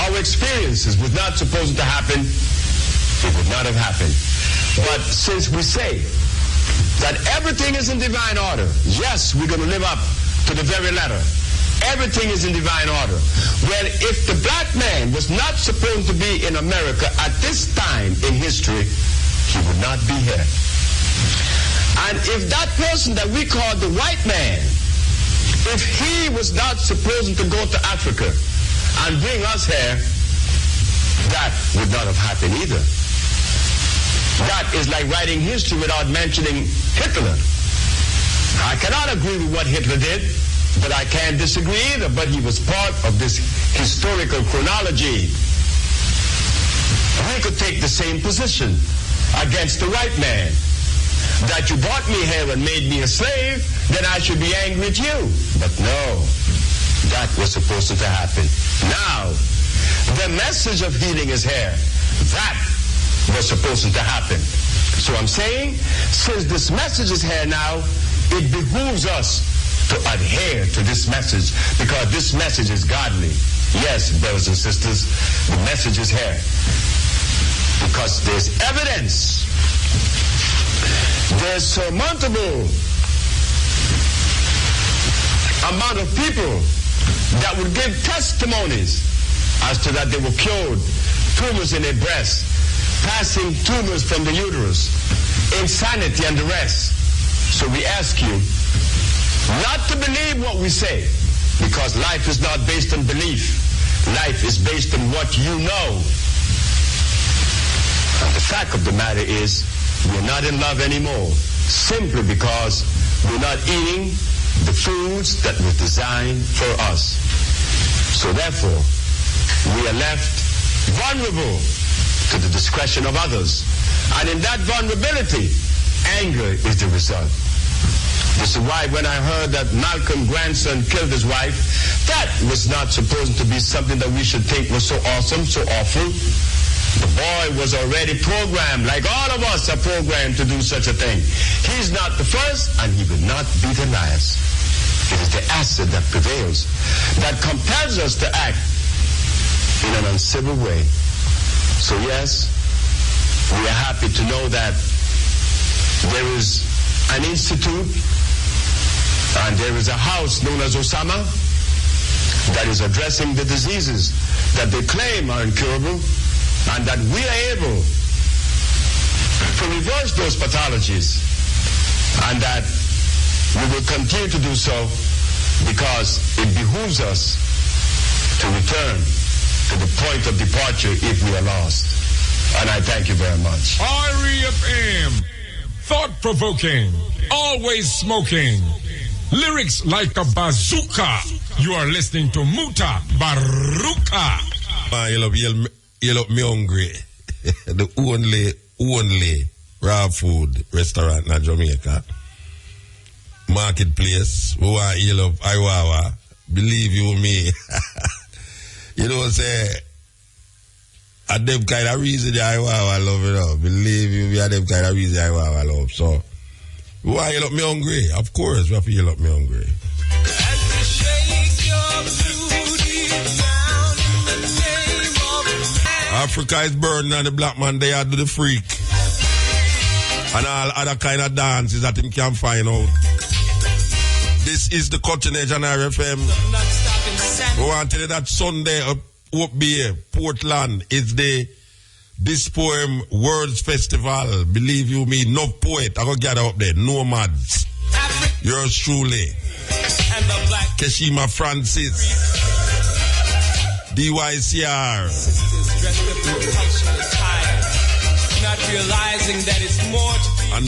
our experiences, was not supposed to happen, it would not have happened. But since we say that everything is in divine order, yes, we're going to live up to the very letter. Everything is in divine order. Well, if the black man was not supposed to be in America at this time in history, he would not be here. And if that person that we call the white man, if he was not supposed to go to Africa and bring us here, that would not have happened either. That is like writing history without mentioning Hitler. I cannot agree with what Hitler did, but I can't disagree either. But he was part of this historical chronology. We could take the same position against the white man. That you brought me here and made me a slave, then I should be angry at you. But no, that was supposed to happen. Now, the message of healing is here. That was supposed to happen. So I'm saying, since this message is here now, it behooves us to adhere to this message, because this message is godly. Yes, brothers and sisters, the message is here. Because there's evidence. There's surmountable amount of people that would give testimonies as to that they were cured, tumors in their breast, passing tumors from the uterus, insanity and the rest. So we ask you, not to believe what we say, because life is not based on belief. Life is based on what you know. And the fact of the matter is, we're not in love anymore, simply because we're not eating the foods that were designed for us. So therefore, we are left vulnerable to the discretion of others. And in that vulnerability, anger is the result. This is why when I heard that Malcolm's grandson killed his wife, that was not supposed to be something that we should think was so awesome, so awful. The boy was already programmed, like all of us are programmed to do such a thing. He's not the first, and he will not be the last. It is the acid that prevails, that compels us to act in an uncivil way. So yes, we are happy to know that there is an institute and there is a house known as Osama that is addressing the diseases that they claim are incurable, and that we are able to reverse those pathologies, and that we will continue to do so because it behooves us to return to the point of departure if we are lost. And I thank you very much. REFM, thought-provoking, always smoking, lyrics like a bazooka. You are listening to Mutabaruka. You love me hungry. The only raw food restaurant in Jamaica. Marketplace. We want you love Iwawa. Believe you me. You know, say, at them kind of reason the Iwawa love it up. Believe you me, at them kind of reason Iwawa love. So, we want you love me hungry. Of course, we have to you love me hungry. Africa is burning and the black man they are do the freak. And all other kind of dances that him can find out. This is the Cutting Edge on RFM. We want to tell you that Sunday up Bay, Portland is the This Poem Words Festival. Believe you me, no poet. I go gather up there. Nomads. Yours truly. Keshima Francis. DYCR. Not realizing that it's more to be. And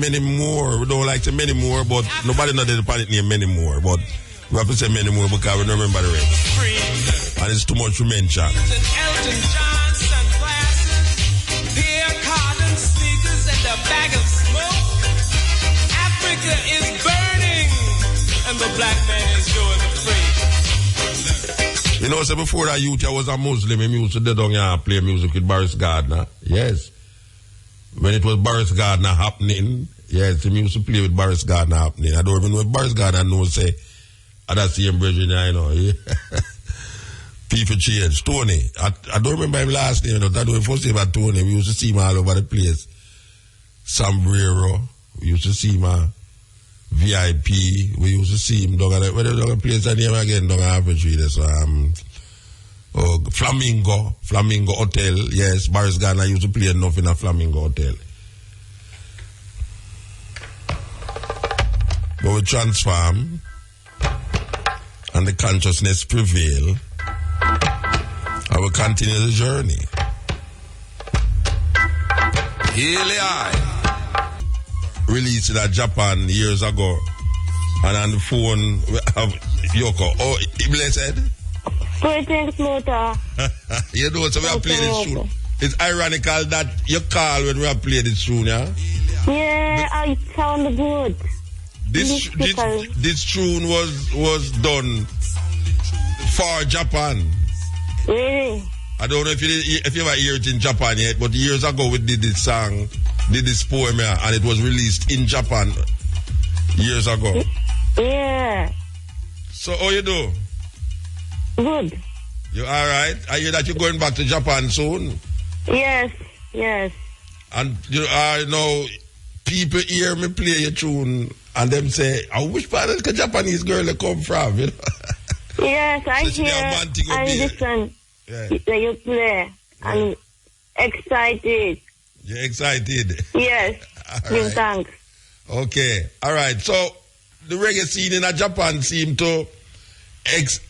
many more. We don't like to many more, but nobody knows the planet name many more. But we have to say many more because we don't remember the rest. And it's too much to mention. Elton John sunglasses, beer, cotton sneakers, and a bag of smoke. Africa is burning, and the black man is doing the free. You know, so before I youth, I was a Muslim. I used to down here and play music with Boris Gardner. Yes. When it was Boris Gardner happening, yes, I used to play with Boris Gardner happening. I don't even know if Boris Gardner knows, say, that's the same brethren, I know. Yeah. People change. Tony. I don't remember him last name. I don't know first name about Tony. We used to see him all over the place. Sombrero. We used to see him VIP. We used to see him down at the place that name again down at Avenue Street. So, Flamingo Hotel. Yes, Boris Gardner used to play enough in a Flamingo Hotel. But we transform and the consciousness prevail. I will continue the journey. Released in Japan years ago. And on the phone we have Yoko. Oh, blessed. Greetings, Muta. You know, so we have played this tune. It's ironical that you call when we have played this tune, yeah? Yeah, I sound good. This tune was done for Japan. Really? I don't know if you ever heard it in Japan yet, but years ago we did this song, did this poem here, and it was released in Japan years ago. Yeah. So how you do? Good. You alright? I hear that you're going back to Japan soon. Yes. And you know, people hear me play your tune and them say, which part of the Japanese girl they come from? You know? Yes, I so hear. I listen. Yeah. You play. I'm excited. You're excited? Yes. All right. Thanks. Okay. All right. So the reggae scene in Japan seem to X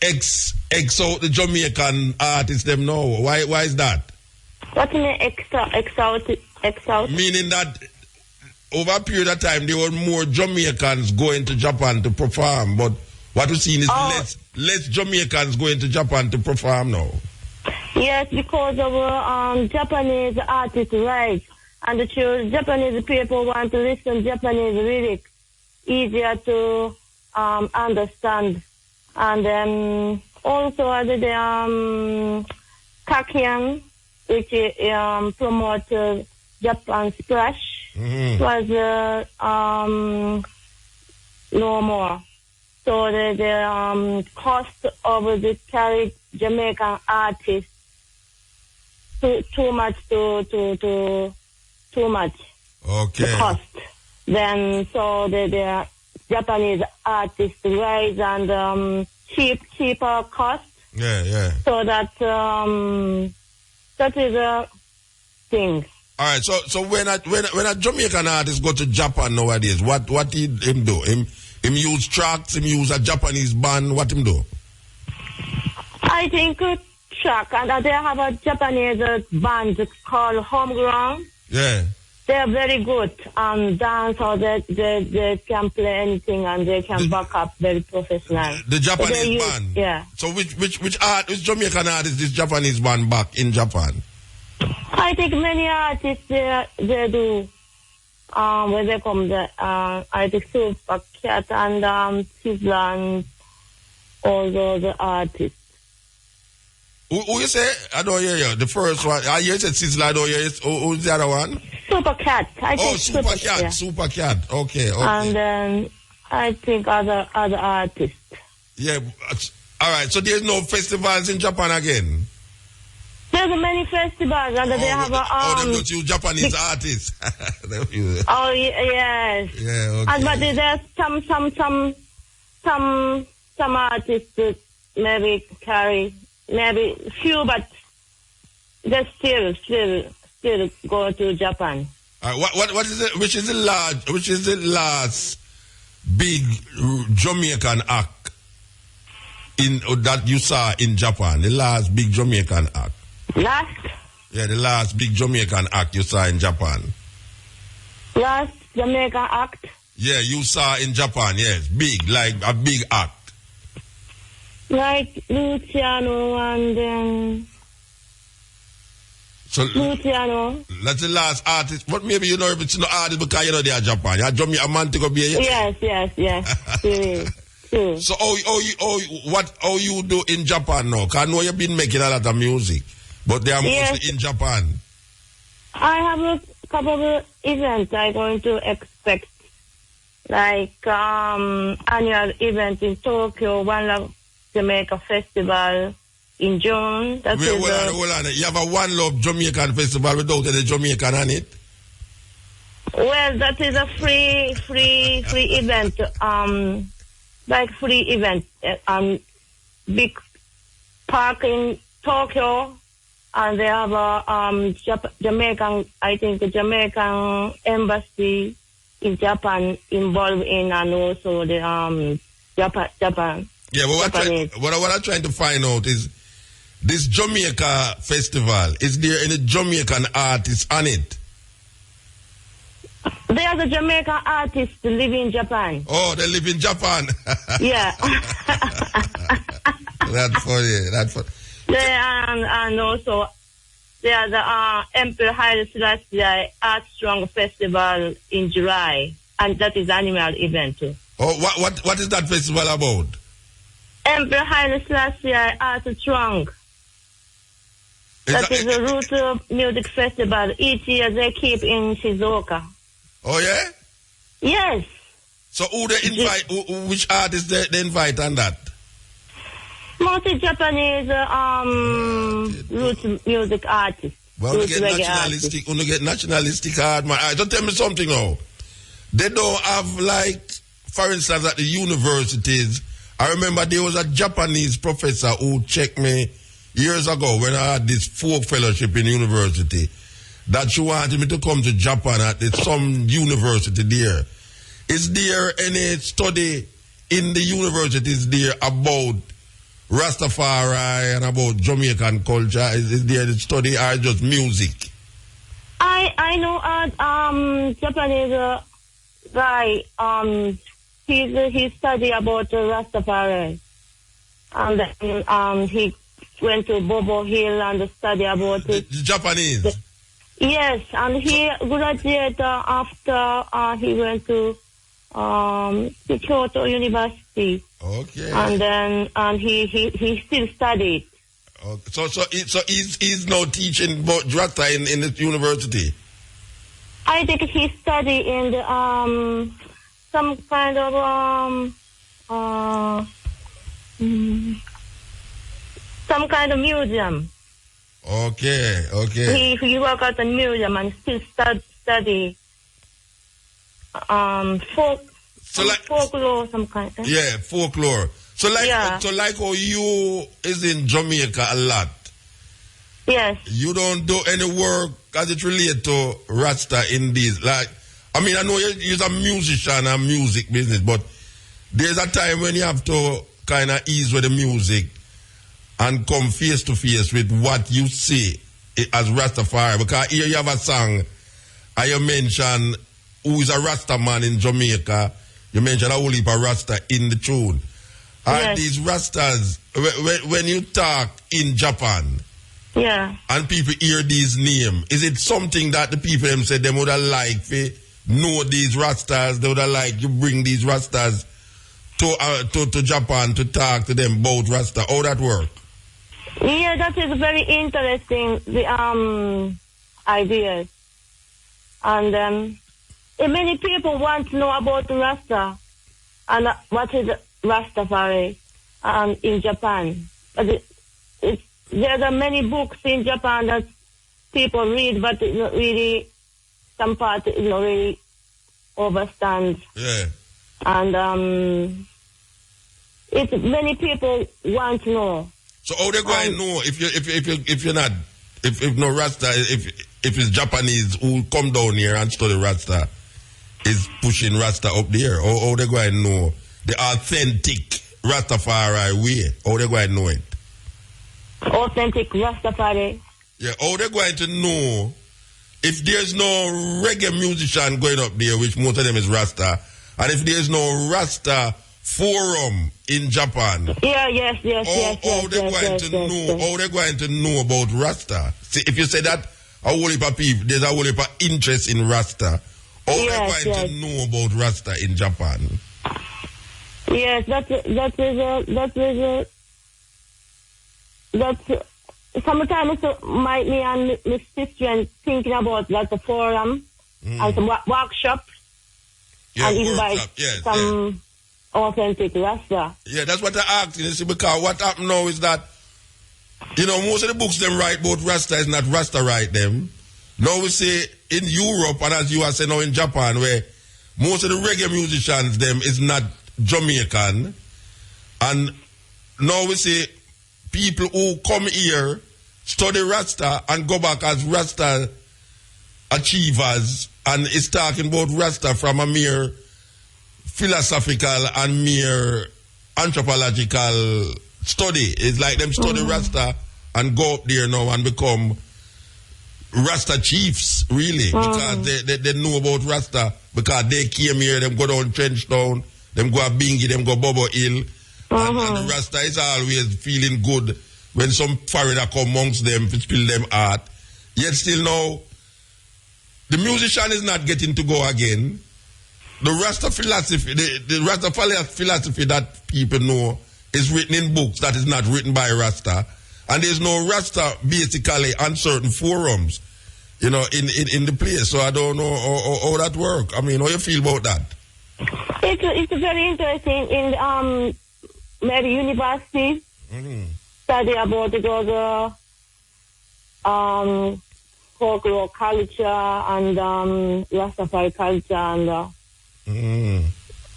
out the Jamaican artists them now. Why is that? What do you mean X out? Meaning that over a period of time there were more Jamaicans going to Japan to perform, but what we're seeing is less Jamaicans going to Japan to perform now. Yes, because of Japanese artists' rights. And the Japanese people want to listen Japanese lyrics, easier to understand. And also the Takian, which promotes Japan Splash, was no more. So the cost of the carry Jamaican artists too much. Okay. The cost. Then so the Japanese artists rise and cheaper cost. Yeah. So that is a thing. All right. So when a Jamaican artist go to Japan nowadays, what him do? Him use tracks. Him use a Japanese band. What him do? I think track, and they have a Japanese band called Homegrown. Yeah. They're very good dance, or they can play anything and they can back up very professional. The Japanese band? Yeah. So which Jamaican artist is Japanese band back in Japan? I think many artists they do when they come there. I think Super Cat and Sizzla and all those artists. Who you say? I don't hear you. The first one. I hear you said Sizzla. I don't hear you. Who's the other one? Super Cat. I think Super Cat. Yeah. Super Cat. Okay. And then I think other artists. Yeah. All right. So there's no festivals in Japan again? There's many festivals and they have they don't use Japanese artists. Oh yes. Yeah. Okay. And but there's some artists that maybe carry maybe few, but they still go to Japan. What is it? Which is the last big Jamaican act that you saw in Japan? The last big Jamaican act. Last? Yeah, the last big Jamaican act you saw in Japan. Last Jamaican act? Yeah, you saw in Japan. Yes, big, like a big act. Like Luciano and then... So Luciano. That's the last artist. But maybe you know if it's not artist because you know they are Japan. You're Jamaican man to go be here. Yes. True. So how you do in Japan now? Because I know you've been making a lot of music, but they are mostly in Japan. I have a couple of events I'm going to expect. Like annual event in Tokyo, One Love Jamaica Festival in June. Hold on. You have a One Love Jamaican Festival without any Jamaican on it? Well, that is a free event. Like free event. Big park in Tokyo, and they have a Jamaican. I think the Jamaican embassy in Japan involved in, and also the Japan. Yeah, but what I'm trying to find out is this Jamaica festival. Is there any Jamaican artists on it? They are the Jamaican artists who live in Japan. Oh, they live in Japan. Yeah. That's funny. And also they are the Emperor Haile Selassie Art Strong Festival in July, and that is annual event too. Oh, what is that festival about? Emperor Haile Selassie Art Strong. That is a root music festival. Each year they keep in Shizuoka. Oh yeah? Yes. So who they invite? Which artists they invite on that? Mostly Japanese root music artists. Well, we get nationalistic hard, man. Don't tell me something now. They don't have, like, for instance, at the universities. I remember there was a Japanese professor who checked me years ago when I had this folk fellowship in university, that she wanted me to come to Japan at some university there Is there any study in the universities there about Rastafari and about Jamaican culture? Is there a study or just music? I know Japanese guy he studied about Rastafari, and then he went to Bobo Hill and studied about it. The Japanese. Yes, and he graduated after he went to Kyoto University. Okay. And then he still studied. Okay. So he's now teaching about Rasta in the university. I think he studied in the some kind of museum. Okay. He work at a museum and still study folklore, some kind. Yeah, folklore. So like how you is in Jamaica a lot. Yes. You don't do any work as it relates to Rasta in these. Like, I mean, I know you're a musician and music business, but there's a time when you have to kind of ease with the music and come face to face with what you see as Rastafari. Because here you have a song, and you mention who is a Rasta man in Jamaica. You mention a whole heap of Rasta in the tune. Are these Rastas, when you talk in Japan, and people hear these names, is it something that the people them said they would have liked to know these Rastas, they would have liked you bring these Rastas to Japan to talk to them about Rasta? How that work? Yeah, that is very interesting, the ideas. And many people want to know about Rasta and what is Rastafari in Japan. But there are many books in Japan that people read, but it's not really, some part is not really understand. Yeah. And it's many people want to know. So how they going to know if you're not, if no Rasta, if it's Japanese who come down here and study Rasta is pushing Rasta up there? How they going to know the authentic Rastafari way? How they going to know it? Authentic Rastafari. Yeah, how they going to know if there's no reggae musician going up there, which most of them is Rasta, and if there's no Rasta forum in Japan? Yes. How they going to know about Rasta? See, if you say that a whole heap of people, there's a whole heap of interest in Rasta, how they going to know about Rasta in Japan? Yes, sometimes me and my sister thinking about that the forum and some workshop and invite some authentic Rasta. Yeah, that's what I asked you, see, because what happened now is that, most of the books them write about Rasta is not Rasta write them. Now we say in Europe, and as you are saying now in Japan, where most of the reggae musicians them is not Jamaican, and now we say people who come here, study Rasta, and go back as Rasta achievers, and is talking about Rasta from a mere philosophical and mere anthropological study. It's like them study Rasta and go up there now and become Rasta chiefs, really, because they know about Rasta, because they came here, them go down Trenchtown, them go a Bingy, them go Bobo Hill, and the Rasta is always feeling good when some foreigner come amongst them to spill them art. Yet still now, the musician is not getting to go again. The Rasta philosophy, the Rasta philosophy that people know is written in books that is not written by Rasta. And there's no Rasta basically on certain forums, in the place. So I don't know how that works. I mean, how you feel about that? It's very interesting in Mary University. Study about the folklore culture and Rastafari culture and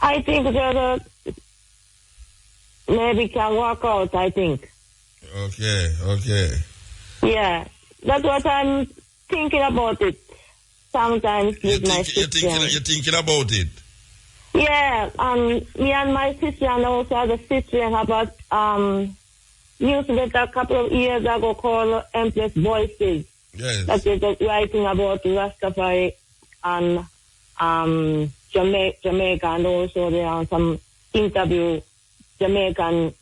I think that maybe can work out, I think. Okay. Yeah, that's what I'm thinking about it sometimes with my sister. You're thinking about it? Yeah, me and my sister and also other sister have a newsletter a couple of years ago called Empress Voices. Yes. That is writing about Rastafari and Jamaica, and also there are some interview Jamaican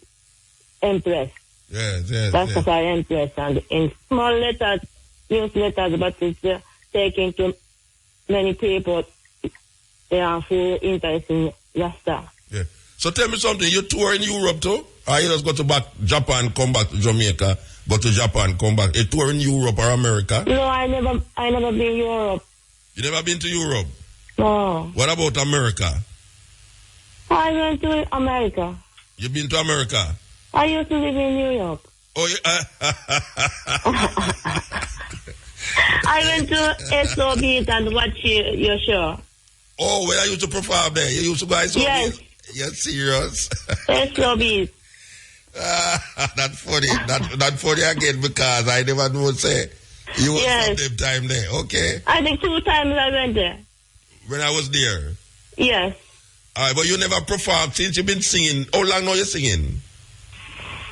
Empress. Yes. Rastafari Empress, and in small letters, newsletters, but it's taking to many people who interest in Rasta. Yeah. So tell me something, you tour in Europe too? Or you just go to back Japan, come back to Jamaica, go to Japan, come back? You tour in Europe or America? No, I never been Europe. You never been to Europe? No. What about America? I went to America. You been to America? I used to live in New York. Oh, yeah. I went to SOB and watch your show. Oh, where you used to perform there? You used to go SOB? Yes. You're serious? SOB. That's funny. Not funny again because I never know say you were from them time there. Okay. I think 2 times I went there. When I was there? Yes. All right, but you never performed since you've been singing. How long now you singing?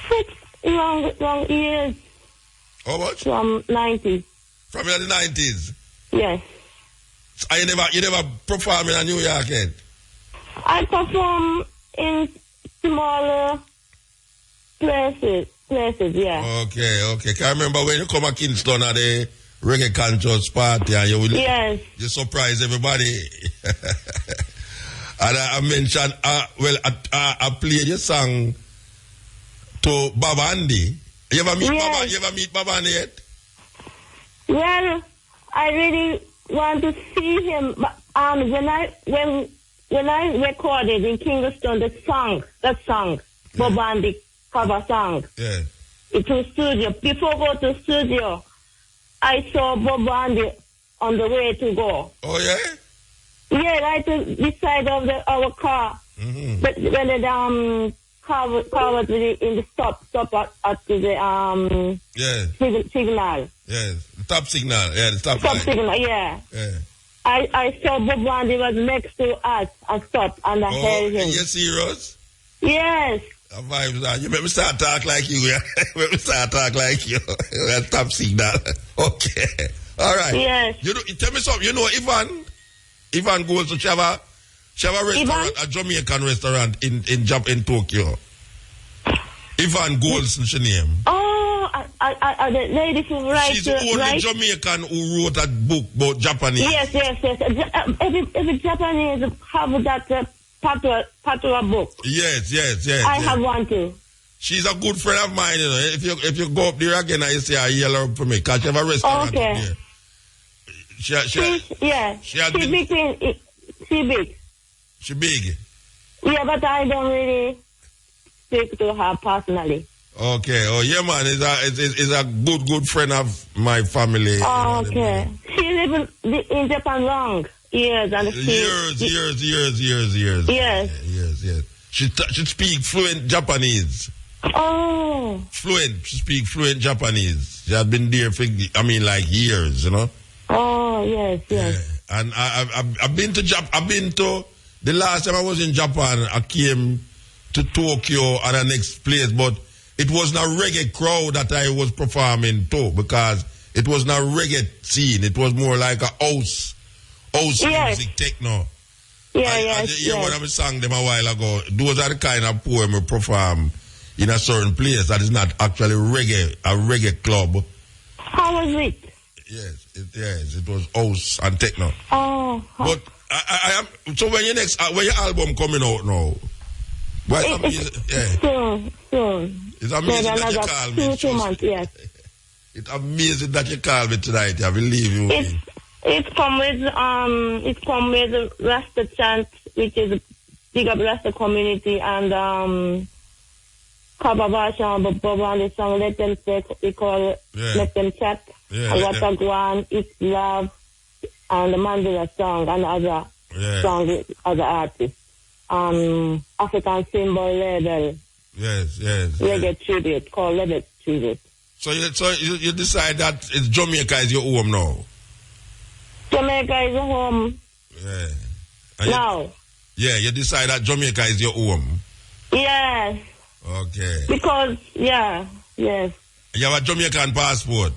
6 long years. How much? From 90s. From the 90s? Yes. And you never perform in New York yet? I perform in smaller places, yeah. Okay. Can I remember when you come to Kingston at the Reggae Conscious party and you surprise everybody. And I mentioned, I played your song to Baba Andy. You ever meet Baba Andy yet? Well, I really want to see him. But, when I recorded in Kingston that song, Baba Andy cover song. Yeah. To studio. Before I go to studio, I saw Bob Andy on the way to go. Oh, yeah? Yeah, right to the side of our car. Mm-hmm. But when the car was in the stop at the signal. Yes, the top signal. Yeah, the stop signal, yeah. Yeah. I saw Bob Andy was next to us. I stopped and I held him. You serious? Yes. You make me start talk like you. Yeah? You make me start talk like you. That's top signal. Okay. All right. Yes. Tell me something. You know Ivan goes to Chava restaurant, a Jamaican restaurant in Tokyo. Ivan Gold's the name. Oh, the lady who writes. She's the only Jamaican who wrote a book about Japanese. Yes. Every Japanese have that Patois book. Yes. I have one too. She's a good friend of mine, you know. If you go up there again, I say I yell her for me, because she have a restaurant up there. She big. Yeah, but I don't really speak to her personally. Okay. Oh, yeah, man. Is a good friend of my family. Oh, okay. She lived in Japan long years. And years. Yes. Yes. She speak fluent Japanese. Oh. Fluent. She speak fluent Japanese. She has been there for, years, you know. Oh, yes. Yeah. And I've been to the last time I was in Japan, I came to Tokyo and the next place, but it wasn't a reggae crowd that I was performing to, because it wasn't a reggae scene. It was more like a house music, techno. Yes. When I sang them a while ago, those are the kind of poem we perform in a certain place that is not actually a reggae club. How was it? Yes, it was house and techno. Oh. But I am. So when your album coming out now? Soon. It's amazing that you call me. 2 months, yes. It's amazing that you call me tonight. I believe you. It's come with Rasta chant, which is a big up Rasta community, and cover version of Bob Marley song, Let Them Say, we call it Let Them Chat. Yeah, and What a Guan, It's Love, and the Mandela song, and other songs with other artists. African Symbol label. Yes. Reggae tribute, called Reggae Tribute. So you decide that it's Jamaica is your home now? Jamaica is a home. Yeah. Now. Yeah, you decide that Jamaica is your home. Yes. Okay. Because, yes. You have a Jamaican passport?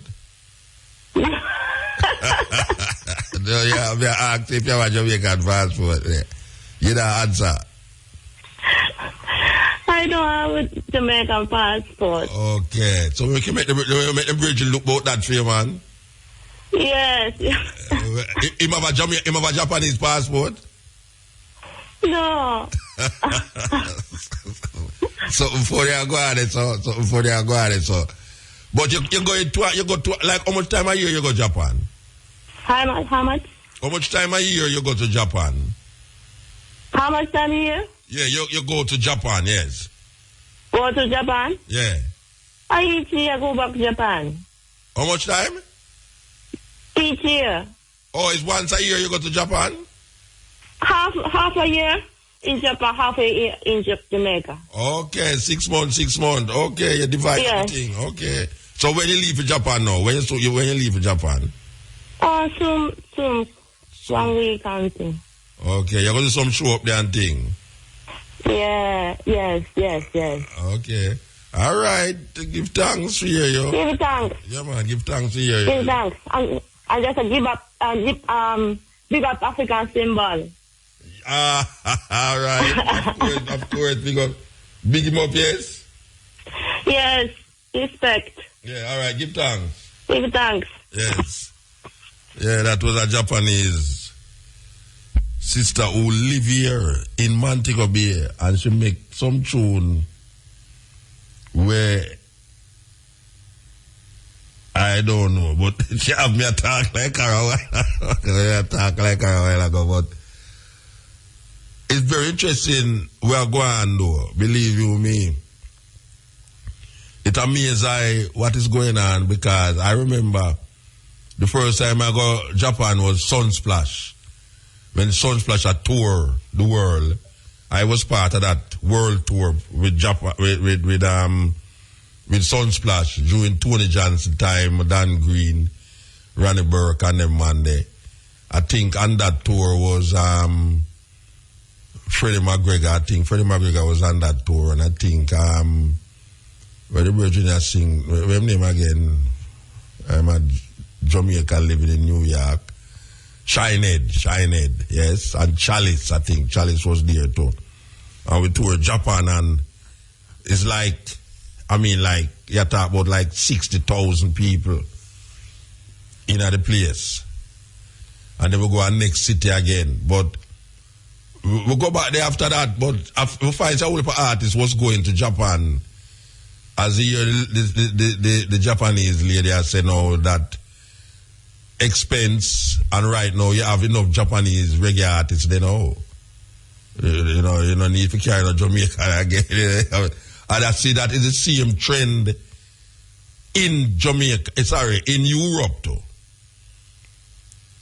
No, yeah, I'm asked if you have a Jamaican passport. Yeah. You don't answer. I don't have a Jamaican passport. Okay. So we can make the bridge look about that for you, man. Yes. Him have a Japanese passport? No. Something for you go on it, so. But you go to like how much time a year you go to Japan? How much? How much time a year you go to Japan? How much time a year? Yeah, you go to Japan, yes. Go to Japan? Yeah. Each year I go back to Japan. How much time? Each year. Oh, it's once a year you go to Japan? Half a year in Japan, half a year in Jamaica. Okay, 6 months. Okay, you divide everything. Okay. So when you leave for Japan now? When you leave for Japan? Oh, soon. 1 week and thing. Okay, you're going to some show up there and thing? Yeah, yes. Okay. All right. Give thanks for you. Give thanks. Yeah, man. Give thanks for you. Give thanks. And just give up African symbol. All right. Of course. Big him up, yes? Yes. Respect. Yeah, all right. Give thanks. Give thanks. Yes. Yeah, that was a Japanese sister who live here in Montego Bay, and she make some tune where I don't know, but she have me talk like her a while ago, but it's very interesting where I go on though, believe you me. It amazes what is going on, because I remember the first time I go to Japan was Sunsplash. When Sunsplash had toured the world, I was part of that world tour with Japan, with Sunsplash during Tony Johnson time, Dan Green, Ronnie Burke, and them man there. I think on that tour was Freddie McGregor. I think Freddie McGregor was on that tour, and I think where the Virginia sing, what's name again? I'm a Jamaica living in New York. Shinehead, yes, and Chalice, I think. Chalice was there too. And we toured Japan, and it's like, you talk about like 60,000 people in the place. And then we go to the next city again. But we go back there after that, but we find a whole artist was going to Japan. As the Japanese lady has said now that expense, and right now you have enough Japanese reggae artists, you know, you don't need to carry no Jamaica again. And I see that is the same trend in Jamaica, in Europe too.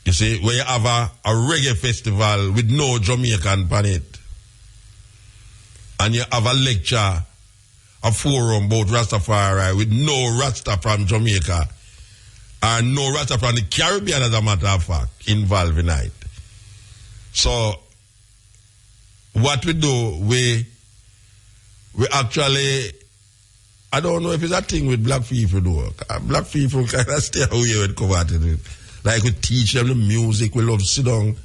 You see, where you have a reggae festival with no Jamaican on it, and you have a lecture, a forum about Rastafari with no Rasta from Jamaica, and no Rasta from the Caribbean, as a matter of fact, involved in it. So, what we do, we actually, I don't know if it's a thing with black people do. Black people kind of stay away when come out in it. Like we teach them the music, we love to sit down,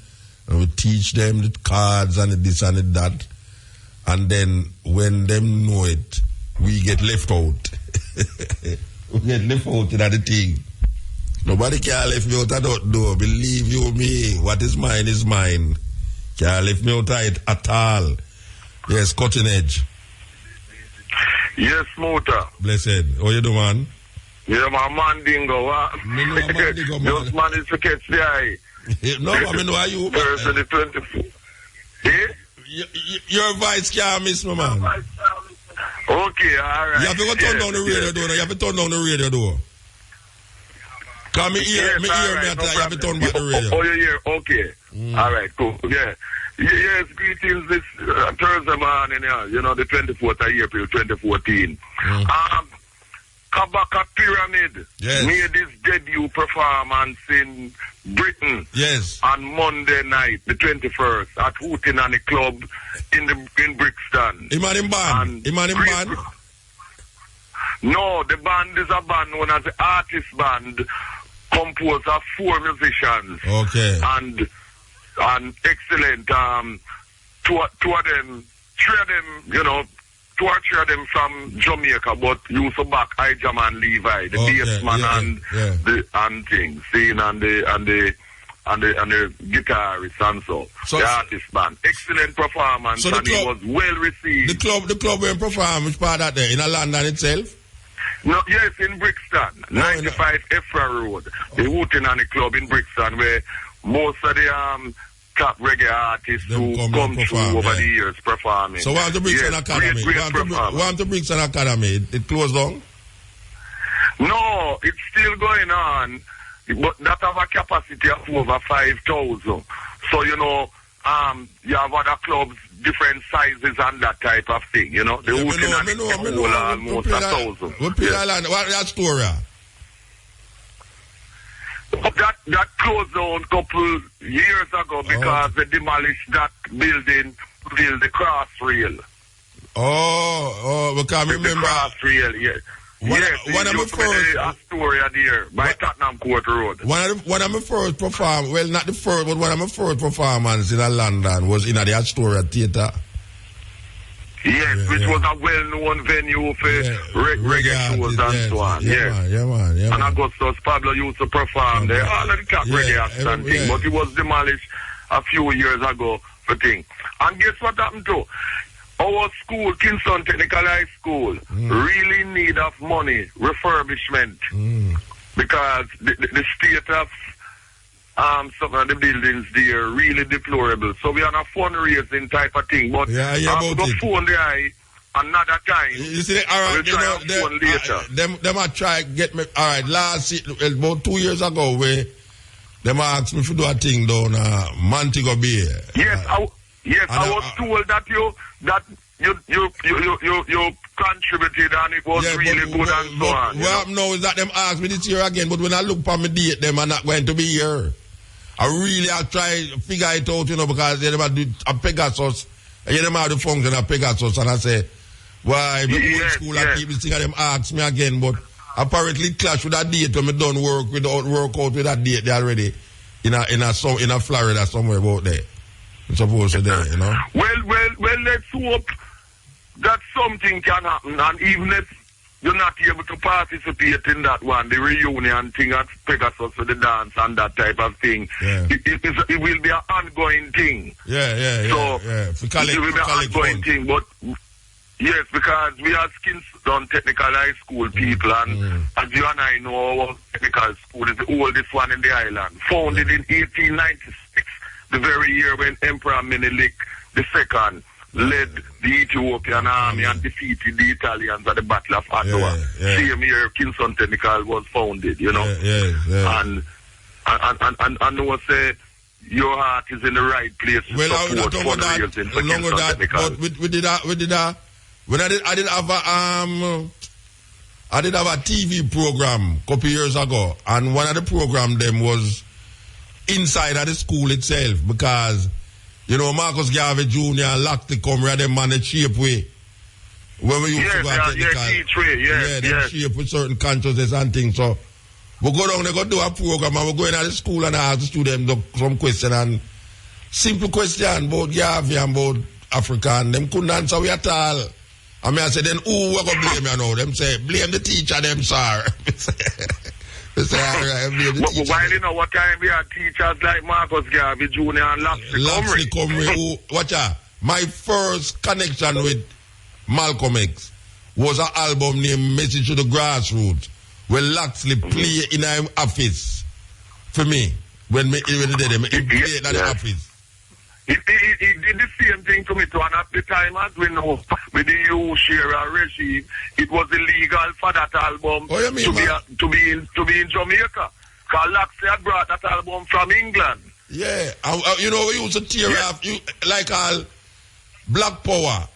and we teach them the cards and the this and the that. And then when them know it, we get left out. We get left out in the thing. Nobody can left me out of that door. Believe you me, what is mine is mine. Can't left me out of it at all. Yes, Cutting Edge. Yes, Muta. Blessed. How you do, man? Yeah, my mandingo, what? Me know mandingo, man. Just managed to catch the eye. No, I mean, are you? Thursday the 24th. Yeah? Your voice can't miss me, man. Okay, all right. You have to go turn down the radio door. You have to turn down the radio door. Come here, yes, me hear me. You have to turn back the radio. Oh, you hear? Okay. All right, cool. Yeah. Yes, greetings this Thursday morning, the 24th of April 2014. Kabaka Pyramid made his debut performance in Britain. Yes. On Monday night, the 21st, at Hootenanny Club in Brixton. Him band? No, the band is a band known as the Artist Band, composed of 4 musicians. Okay. And excellent. Two of them, 3 of them, 2 or 3 of them from Jamaica, but used to back Ijam and Levi, the bass man and things, and the guitarist and so the Artist Band. Excellent performance, and it was well received. The club went perform, which part of there? In London itself? No, yes, in Brixton, 95 Efra Road, the Hootenanny Club in Brixton, where most of the top reggae artists who come through over the years performing. So want to Brixton Academy? Want to Brixton Academy? It closed down? No, it's still going on, but that have a capacity of over 5,000. So, you have other clubs, different sizes and that type of thing, The Hootenanny hold almost 1,000. What that story? That closed down a couple years ago because they demolished that building to build the cross rail. Because remember the cross rail, yes. One of my first Astoria there by Tottenham Court Road. One of my first performance, well, not the first, but one of my first performance in London was in the Astoria Theatre. Yes, which was a well-known venue for reggae shows and so on. And Augustus Pablo used to perform there. All of the top reggae acts and things, but it was demolished a few years ago for things. And guess what happened to? Our school, Kingston Technical High School, really need of money, refurbishment, because the state of some of the buildings there really deplorable. So we are on a fundraising type of thing. But I'm going to phone the eye another time. You see, all right, we'll try phone later. Them I try get me. All right, about 2 years ago, them asked me to do a thing down Montego Bay. Yes, I was told that you contributed and it was really good and so on. What now is that them asked me this year again, but when I look for my date, them are not going to be here. I try to figure it out, because they never do a Pegasus. And them have the function of Pegasus, and I say, why? People in school and people think them ask me again, but apparently clash with that date when I done work out with that date they already in a Florida somewhere about there. It's supposed to there, Well, let's hope that something can happen, and even if you're not able to participate in that one, the reunion thing at Pegasus with the dance and that type of thing, it will be an ongoing thing. So it will be an ongoing thing, but yes, because we are Kingston Technical High School people, and as you and I know, our technical school is the oldest one in the island, founded in 1896, the very year when Emperor Menelik II led the Ethiopian army and defeated the Italians at the Battle of Ottawa. Same year Kingston Technical was founded, And I say your heart is in the right place to support fundraising for Kingston Technical. But we did when I did have a TV program a couple years ago, and one of the program them was inside of the school itself, because Marcus Garvey Jr. and Lockley come here, them manage shape way. When we used to go at technical, they shape with certain consciousness and things. So we go down, they go do a program, and we go in at the school and ask the students some question, and simple question about Garvey and about Africa, and them couldn't answer we at all. I say, then who we go blame you now? Them say, blame the teacher, them, sir. What time we had teachers like Marcus Garvey Jr. and Lockley Comrie. Watch out. My first connection with Malcolm X was an album named Message to the Grassroots, where Lockley play in an office for me. When he played in the office. He did the same thing to me too, and at the time, as we know, with the U-Share regime, it was illegal for that album to be in Jamaica. Because Laxey had brought that album from England. Yeah, we used to tear off, like all Black Power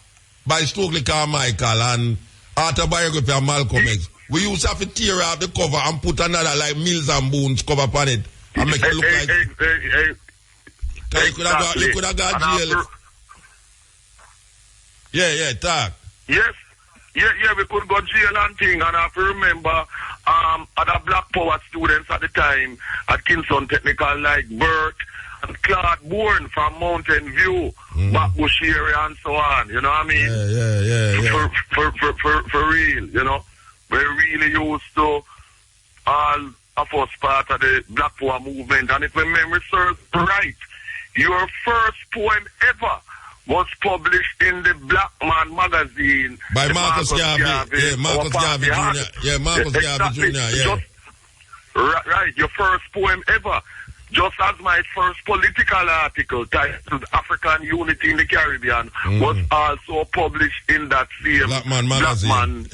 by Stokely Carmichael and Autobiography of Malcolm X. we used to have to tear out the cover and put another like Mills and Bones cover upon it and make it look like. Exactly. You could have got jail. Yeah, talk. Yes. Yeah, we could go jail and thing, and I have to remember other Black Power students at the time at Kingston Technical like Bert and Claude Bourne from Mountain View, Backbush area and so on, you know what I mean? Yeah. For real, you know. We really used to all of us part of the Black Power movement, and if my memory serves right, your first poem ever was published in the Black Man magazine by Marcus Garvey. Yeah, Marcus Garvey Jr. Yeah, Marcus Garvey Jr. Yeah. Right, your first poem ever. Just as my first political article titled African Unity in the Caribbean was also published in that same Black Man magazine.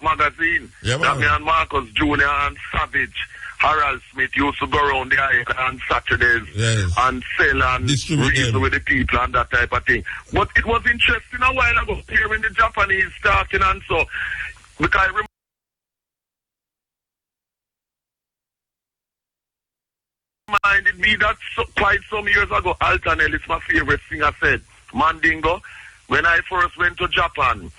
Magazine. Yeah, that me and Marcus Jr. and Savage Harold Smith used to go around the island on Saturdays and sell and reason with the people and that type of thing. But it was interesting a while ago hearing the Japanese talking and so, because I reminded me that quite some years ago, Alton Ellis, my favorite singer, said, Mandingo, when I first went to Japan,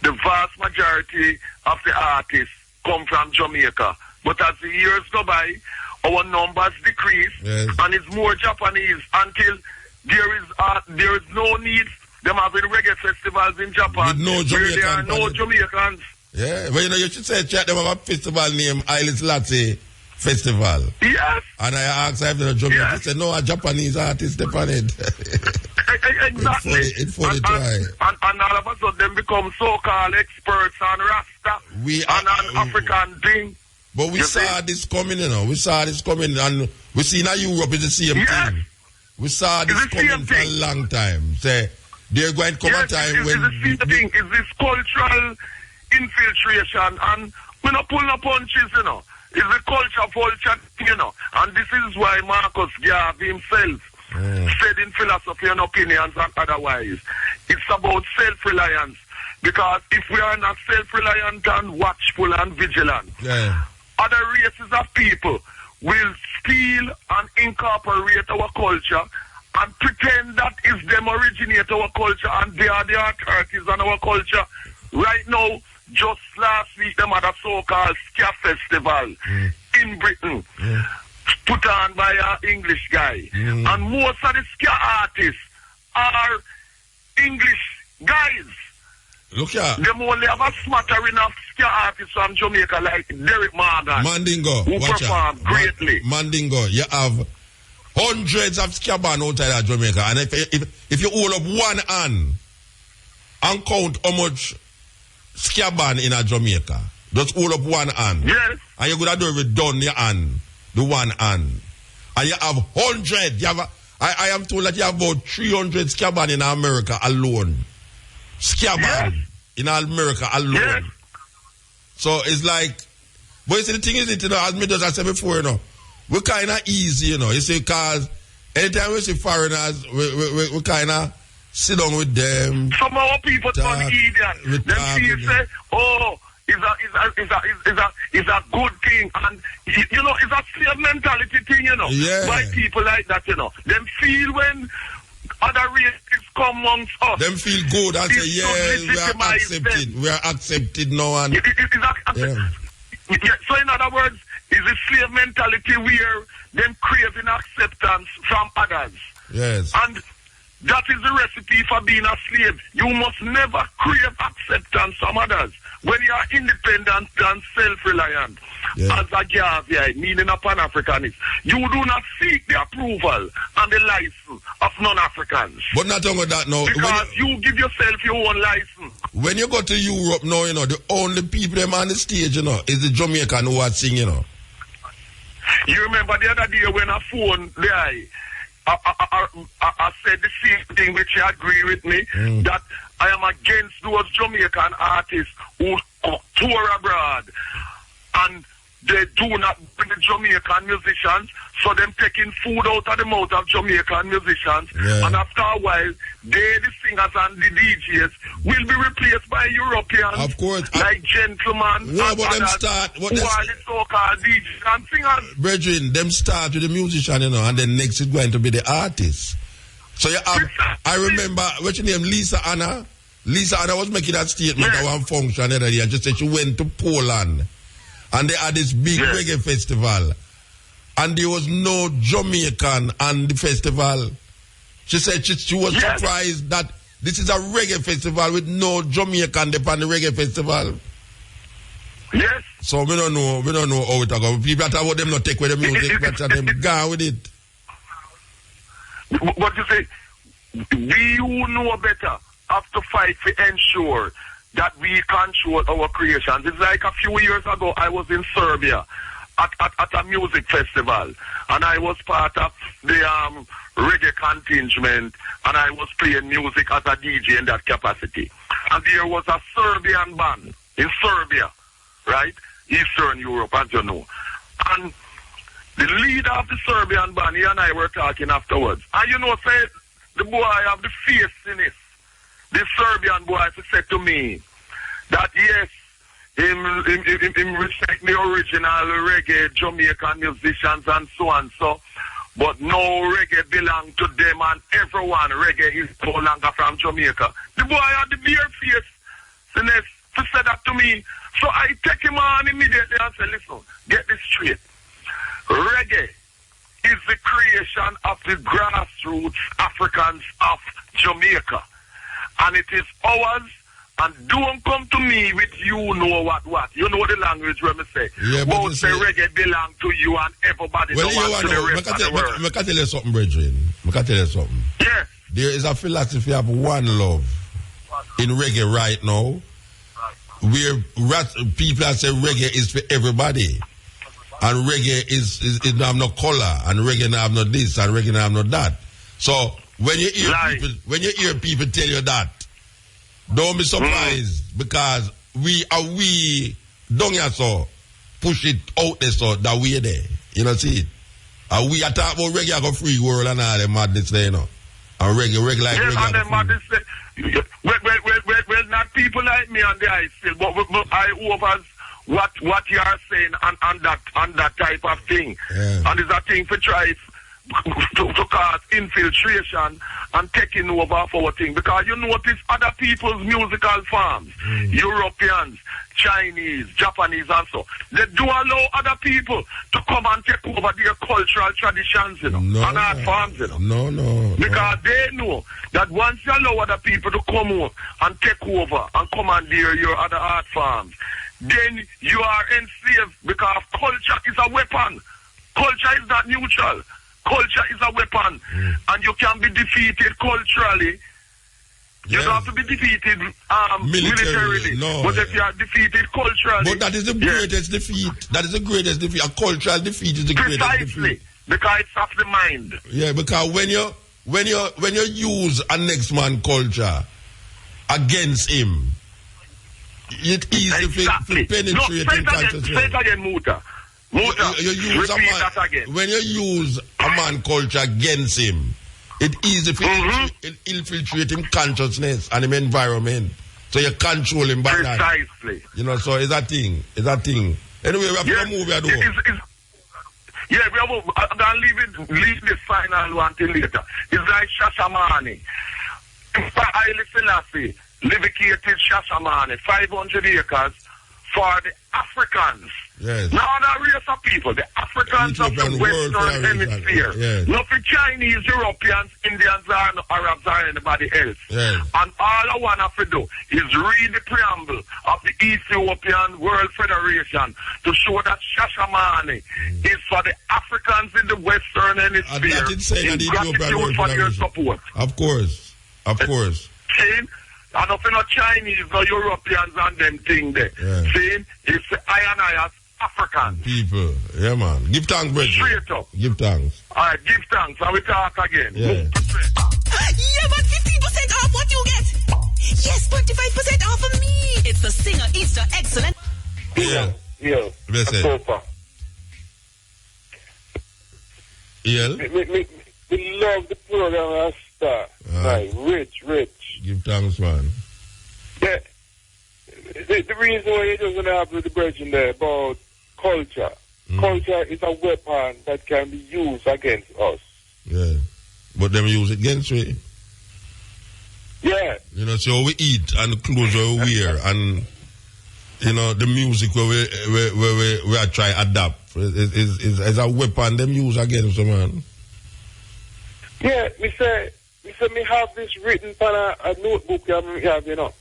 the vast majority of the artists come from Jamaica. But as the years go by, our numbers decrease, and it's more Japanese until there is no need. Them having reggae festivals in Japan where there are no Jamaicans. Yeah, but you should say check them have a festival named Islands Latte Festival. Yes. And I asked if they're Jamaican. He said, no, a Japanese artist upon it. Exactly. It's funny try. And all of a sudden them become so-called experts on Rasta and on African thing. But we saw this coming, you know. We saw this coming, and we see in Europe it's the same thing. We saw this coming for a long time. Say, they're going to come a time when... It's the thing. It's this cultural infiltration, and we're not pulling up punches, you know. It's the culture, you know. And this is why Marcus Garvey himself said in Philosophy and Opinions and otherwise, it's about self-reliance. Because if we are not self-reliant and watchful and vigilant, other races of people will steal and incorporate our culture and pretend that is them originate our culture and they are the authorities on our culture. Right now, just last week, them had a so-called Ska Festival in Britain, put on by an English guy. And most of the Ska artists are English guys. Look here. Them only have a smattering of Ska artists from Jamaica like Derek Morgan. Mandingo. Who perform greatly. Mandingo, you have hundreds of Ska bands outside of Jamaica. And if you hold up one hand and count how much Ska band in a Jamaica, just hold up one hand. Yes. And you're going to do it with down your hand, the one hand. And you have hundreds. I am told that you have about 300 Ska band in America alone. Ska band in America alone. Yes. So it's like, but you see the thing is, you know, as me just said before, you know, we're kind of easy, you know. You see, because anytime we see foreigners, we kind of sit down with them. Some of our people turn idiot. Them see say, oh, it's a good thing. And, you know, it's a slave mentality thing, you know. Yeah. By people like that, you know. Them feel when other races come amongst us. Them feel good and say, yeah, we are accepted. We are accepted now. And, so in other words, it's a slave mentality where them craving acceptance from others. Yes. And that is the recipe for being a slave. You must never crave acceptance from others. When you are independent and self-reliant, as a Garvey, meaning a Pan-Africanist, you do not seek the approval and the license of non-Africans. But not only that now. Because you give yourself your own license. When you go to Europe now, you know, the only people them on the stage, you know, is the Jamaican who are singing, you know. You remember the other day when I phoned the I said the same thing, which you agree with me, that I am against those Jamaican artists who tour abroad and they do not bring the Jamaican musicians, so them taking food out of the mouth of Jamaican musicians, and after a while, they, the singers and the DJs, will be replaced by Europeans, of course, like Gentlemen, but them start, who are the so-called DJs and singers. Brethren, them start with the musician, you know, and then next is going to be the artist. So you have, I remember, what's your name, Lisa Anna? Lisa Anna was making that statement at one function the other day, and she said she went to Poland, and they had this big reggae festival, and there was no Jamaican on the festival. She said she was surprised that this is a reggae festival with no Jamaican upon the reggae festival. Yes. So we don't know how it go. People talk about them not take away the music, but them go with it. What you say? We who know better have to fight to ensure that we control our creations. It's like a few years ago, I was in Serbia at a music festival, and I was part of the reggae contingent, and I was playing music as a DJ in that capacity. And there was a Serbian band in Serbia, right? Eastern Europe, as you know. And the leader of the Serbian band, he and I were talking afterwards. And you know, said the boy have the fierceness. The Serbian boy said to me that yes, him respect the original reggae Jamaican musicians and so and so, but no reggae belong to them, and everyone reggae is no longer from Jamaica. The boy had the bare fierceness to say that to me. So I take him on immediately and say, listen, get this straight. Reggae is the creation of the grassroots Africans of Jamaica. And it is ours, and don't come to me with you know what. You know the language where me say. But say reggae belong to you and everybody belongs to the rest of the world. I can tell you something, brethren. I can tell you something. Yes. There is a philosophy of one love in reggae right now, where people say reggae is for everybody. And reggae is have no color, and reggae have no this, and reggae have no that. So when you hear people tell you that, don't be surprised, because we don't here so push it out there so that we are there. You know, see it. And we are talking about reggae, go free world and all the madness there, you know. And reggae like yes, reggae. And the madness well, not people like me on the ice still, but I overs what you are saying on that type of thing. Yeah. And it's a thing for try to cause infiltration and taking over of our thing. Because you notice other people's musical forms, Europeans, Chinese, Japanese and so, they do allow other people to come and take over their cultural traditions, you know, and art forms, you know. No. Because they know that once you allow other people to come over and take over and commandeer your other art forms, then you are enslaved, because culture is a weapon. Culture is not neutral. Culture is a weapon. And you can be defeated culturally. You don't have to be defeated militarily. No, but if you are defeated culturally... But that is the greatest defeat. That is the greatest defeat. A cultural defeat is the greatest defeat. Precisely. Because it's off the mind. Yeah, because when you use a next man culture against him, it's easy to penetrate in consciousness. Say it again, Muta. You use repeat that again. When you use a man culture against him, it's easy to infiltrate him consciousness and him environment. So you control him by that. Precisely. You know, so it's a thing. Anyway, we have to move here, though. We have I'm going to leave this final one till later. It's like Shashamane. Haile Selassie levicated Shashamane, 500 acres for the Africans. Yes. Not other race of people, the Africans of the Western Hemisphere. Yes. Not the Chinese, Europeans, Indians, or Arabs, or anybody else. Yes. And all I want to do is read the preamble of the Ethiopian World Federation to show that Shashamane is for the Africans in the Western Hemisphere in gratitude for their support. Of course. See? And nothing no Chinese, no Europeans and them thing there. Yeah. See? It's I and I as Africans. People. Yeah, man. Give thanks, brother. Straight up. Give thanks. All right, give thanks. And we talk again. Yeah. Yeah, but 15% off what you get. Yes, 25% off of me. It's the Singer Easter Excellent. Yeah. Listen. Yeah. We love the program I start. Like, rich. Give thanks, man. Yeah. The reason why it doesn't have with the bridging there about culture. Culture is a weapon that can be used against us. Yeah. But them use it against me. Yeah. You know, so we eat and the clothes we wear and, you know, the music where we are try adapt is a weapon them use against them, man. Yeah, me say me have this written on a notebook that me have, you know,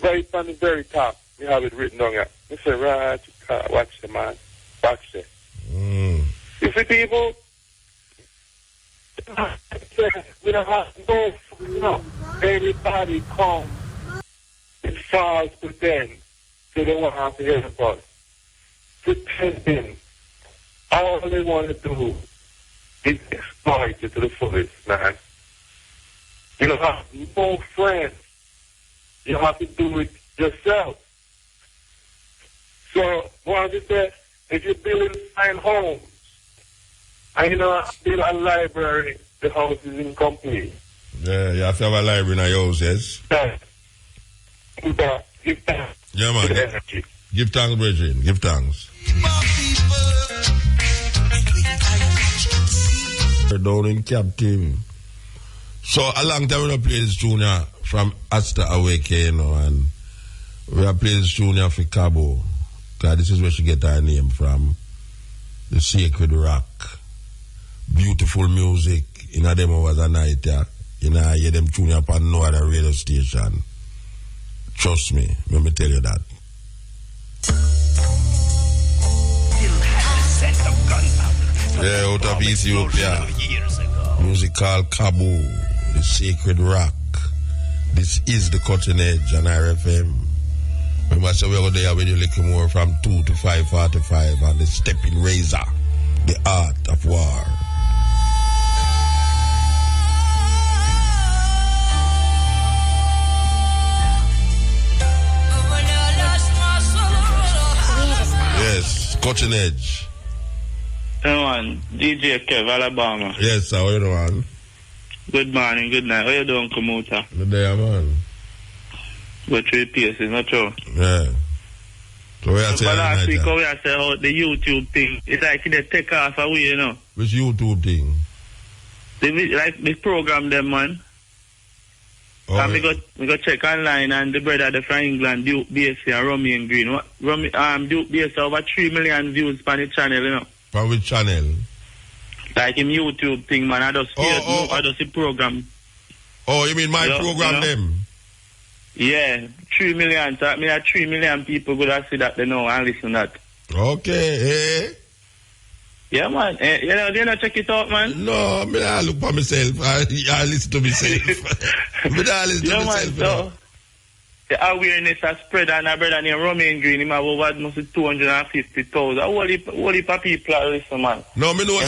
right on the very top. Me have it written down here. Me say, right, watch the man. Watch it. You see people, we don't have no, you know, everybody comes and falls to them, so they won't have to help us. Pretending all they want to do is exploit you to the fullest, man. You don't have no friends. You have to do it yourself. So, what is that? If you're building fine homes, and you know, build a library, the house is incomplete. Yeah, you have to have a library in your house, yes? Give thanks. Yeah, man. Give thanks, brethren. Give thanks. Down in Captain. So, a long time we don't play this tune from Asta Awake, you know, and we have played this tune for Cabo. Because this is where she get her name from. The Sacred Rock. Beautiful music. In a them hours a night, yeah. You know, I hear them tune up on no other radio station. Trust me, let me tell you that. Yeah, out of Ethiopia. Music called Cabo, the Sacred Rock. This is the Cutting Edge on RFM. Remember, so we're going there with you little more from 2 to 5:45 on the Stepping Razor, the art of war. Yes, Cutting Edge. Hey man, DJ Kev, Alabama. Yes, sir, how you doing? Good morning, good night. How you doing, Kamuta? Good day, man. Good 3 pieces, not true? Yeah. So we are saying last week, we are saying about the YouTube thing. It's like they take off away, you know. Which YouTube thing? Like the program, them, man. Oh, and we go check online, and the brother from England, Duke BSC and Rummy and Green. Duke BSC over 3 million views on the channel, you know. For which channel? Like him YouTube thing, man. I just the program. Oh, you mean my program, them? Yeah, 3 million. So that means 3 million people go to see that they know and listen to that. Okay, Yeah, man. You know, check it out, man. No, I mean, I look for myself. I listen to myself. I listen to myself. So, the awareness has spread, and a brother named Romain Green, him have over 250,000. What heap of people are listening, man? No, me know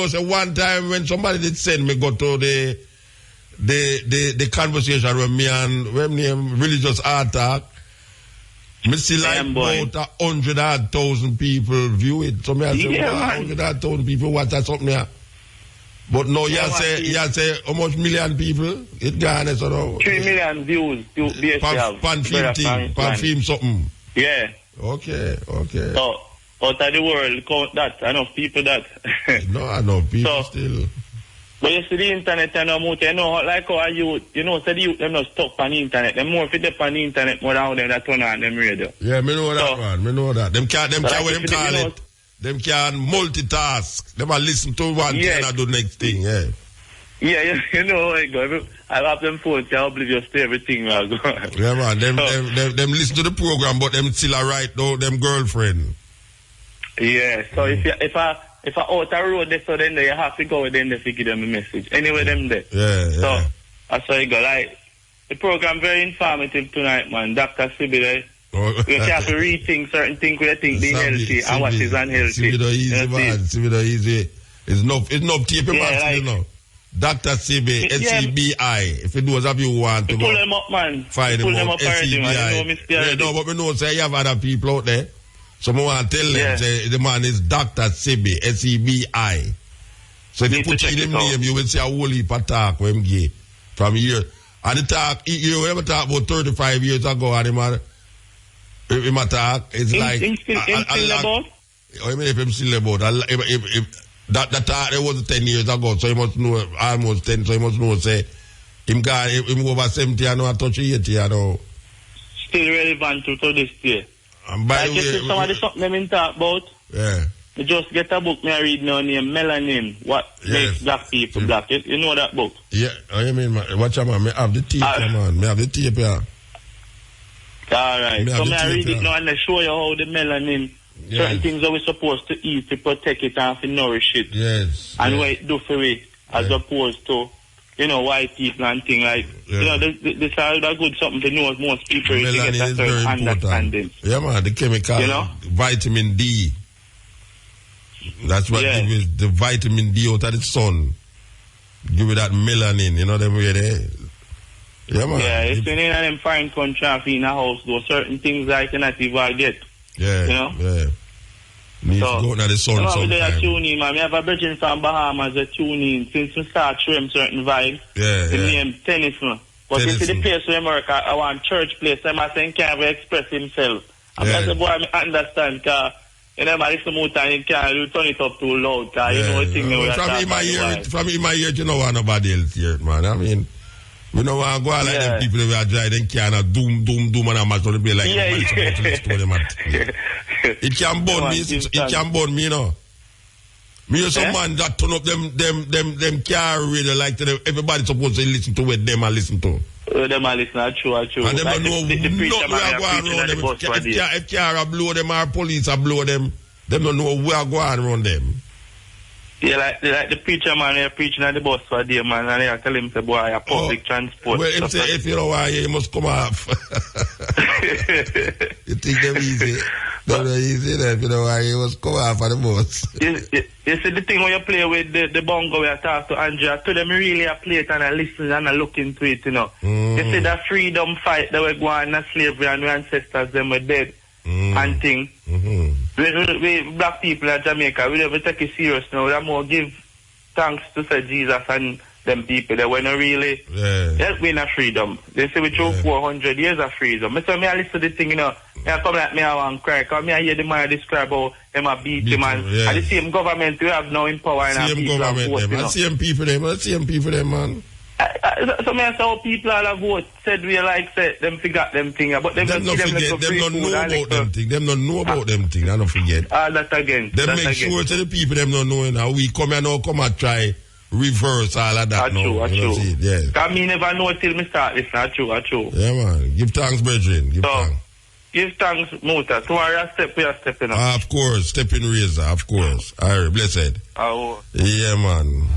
say one time when somebody did send me go to the conversation with me and when me religious art talk. Me see like about 100,000 people view it. So me I say, 100,000 people watch that something here. But no, you say how much million people? It gone, so no. 3 million views. Pan film something. Yeah. Okay. So, out of the world, count that. Enough people that. No, enough people still. But you see the internet and you know, like how you know, so the youth, them not stuck on the internet. Them more fit up on the internet more than them that turn on them radio. Yeah, me know that, man. Me know that. Them can't what them call it. Them can multitask. Them a listen to one thing and do next thing, yeah. Yeah, you know how it goes. I have them phones, they're oblivious to everything. Yeah, man. Them listen to the program, but them still a right though, them girlfriend. Yeah, so if I out the road there, so then you have to go then they give them a message. Anyway, them there. Yeah. So that's how you go. Like the program very informative tonight, man. Dr. Sibi there. You have to rethink certain things where you think being healthy and what is unhealthy. Sibi easy, man. Sibi easy. It's no tape you know. Dr. Sibi, SCBI. If it knows of you want to pull them up, man. Find pull them up SCBI. already, man. You know, no, but we know say you have other people out there. So I want to tell them, say, the man is Dr. Sebi, S-E-B-I. So if you put in him name, you will see a whole heap of talk when him gay from here. And the talk, you ever talk about 35 years ago, and him talk, it's like... I mean, if him still about, that talk, it was 10 years ago, so he must know, almost 10, so he must know, say, him over 70, I know, I touch 80, I know. Still relevant to this day. And by the way... some of the something them talk about. Yeah. I just get a book I read now named Melanin. What makes black people black? You know that book? Yeah, I mean, watch out, man. I have the tape, man. I have the tape, yeah. Alright. So I read it now and I show you how the melanin, certain things that we're supposed to eat to protect it and to nourish it. Yes. And what it do for it, as opposed to, you know, white people and things like, you know, this is all that good something to know most people to get a certain understanding. Yeah, man, the chemical, you know? Vitamin D. That's what gives you the vitamin D out of the sun. Give you that melanin, you know them way there. Yeah, man. Yeah, it's in them foreign country and in a house, though, certain things I cannot even get. Yeah, you know? Yeah. Need to go out of the sun sometime. I tune in, man. I have a virgin from Bahamas that tune in since we start showing certain vibes. The name Tennyson. But you see the place where America, I want church place, I'm saying can't express himself. I'm like, boy, I understand, because you know, but it's the motor and you can't turn it up too loud, because you know the thing. From in my ear, you know, nobody else here, man. I mean, we don't want to go out like them people who are dry, then can't doom, and I'm going to be like, it can burn me, it can burn me, you know. Me or some man that turn up them car radio like everybody's supposed to listen to what them are listen to. Them are listening, true. And them like don't know nothing we are going around them. If car blow them or police blow them, them don't know we are going around them. Yeah, like the preacher man, they're preaching at the bus for a day, man, and they tell him, say, boy, a public transport. Well, him say, if you know why, you must come off. You think them easy? Don't know easy, if you know why, you must come off for the bus. You see, the thing when you play with the bongo, we talk to Andrea, to them really play it and I listen and I look into it, you know. You see that freedom fight that we're going on slavery and our ancestors, them were dead. And thing. We black people in Jamaica, we never take it serious now. We more give thanks to say Jesus and them people that were not really help me in a freedom. They say we throw 400 years of freedom. So me I listen to the thing, you know, I come like me I want to cry, because me I hear the man describe how them a beat the man. And the same government we have now in power and people government vote, them. You know? Same people them, man. So me I say how people all vote said we like say them forgot them thing, but them don't forget, them don't know about them thing. Them don't know about them thing. I don't forget. That again. Them make sure to the people them don't know now. We come here now, come and try reverse all of that now. True. Yeah. Because me never know till me start this. True. Yeah, man. Give thanks, brethren. Give thanks, Muta. Tomorrow we are stepping up. Of course, stepping razor, of course. All right, blessed. Yeah, man.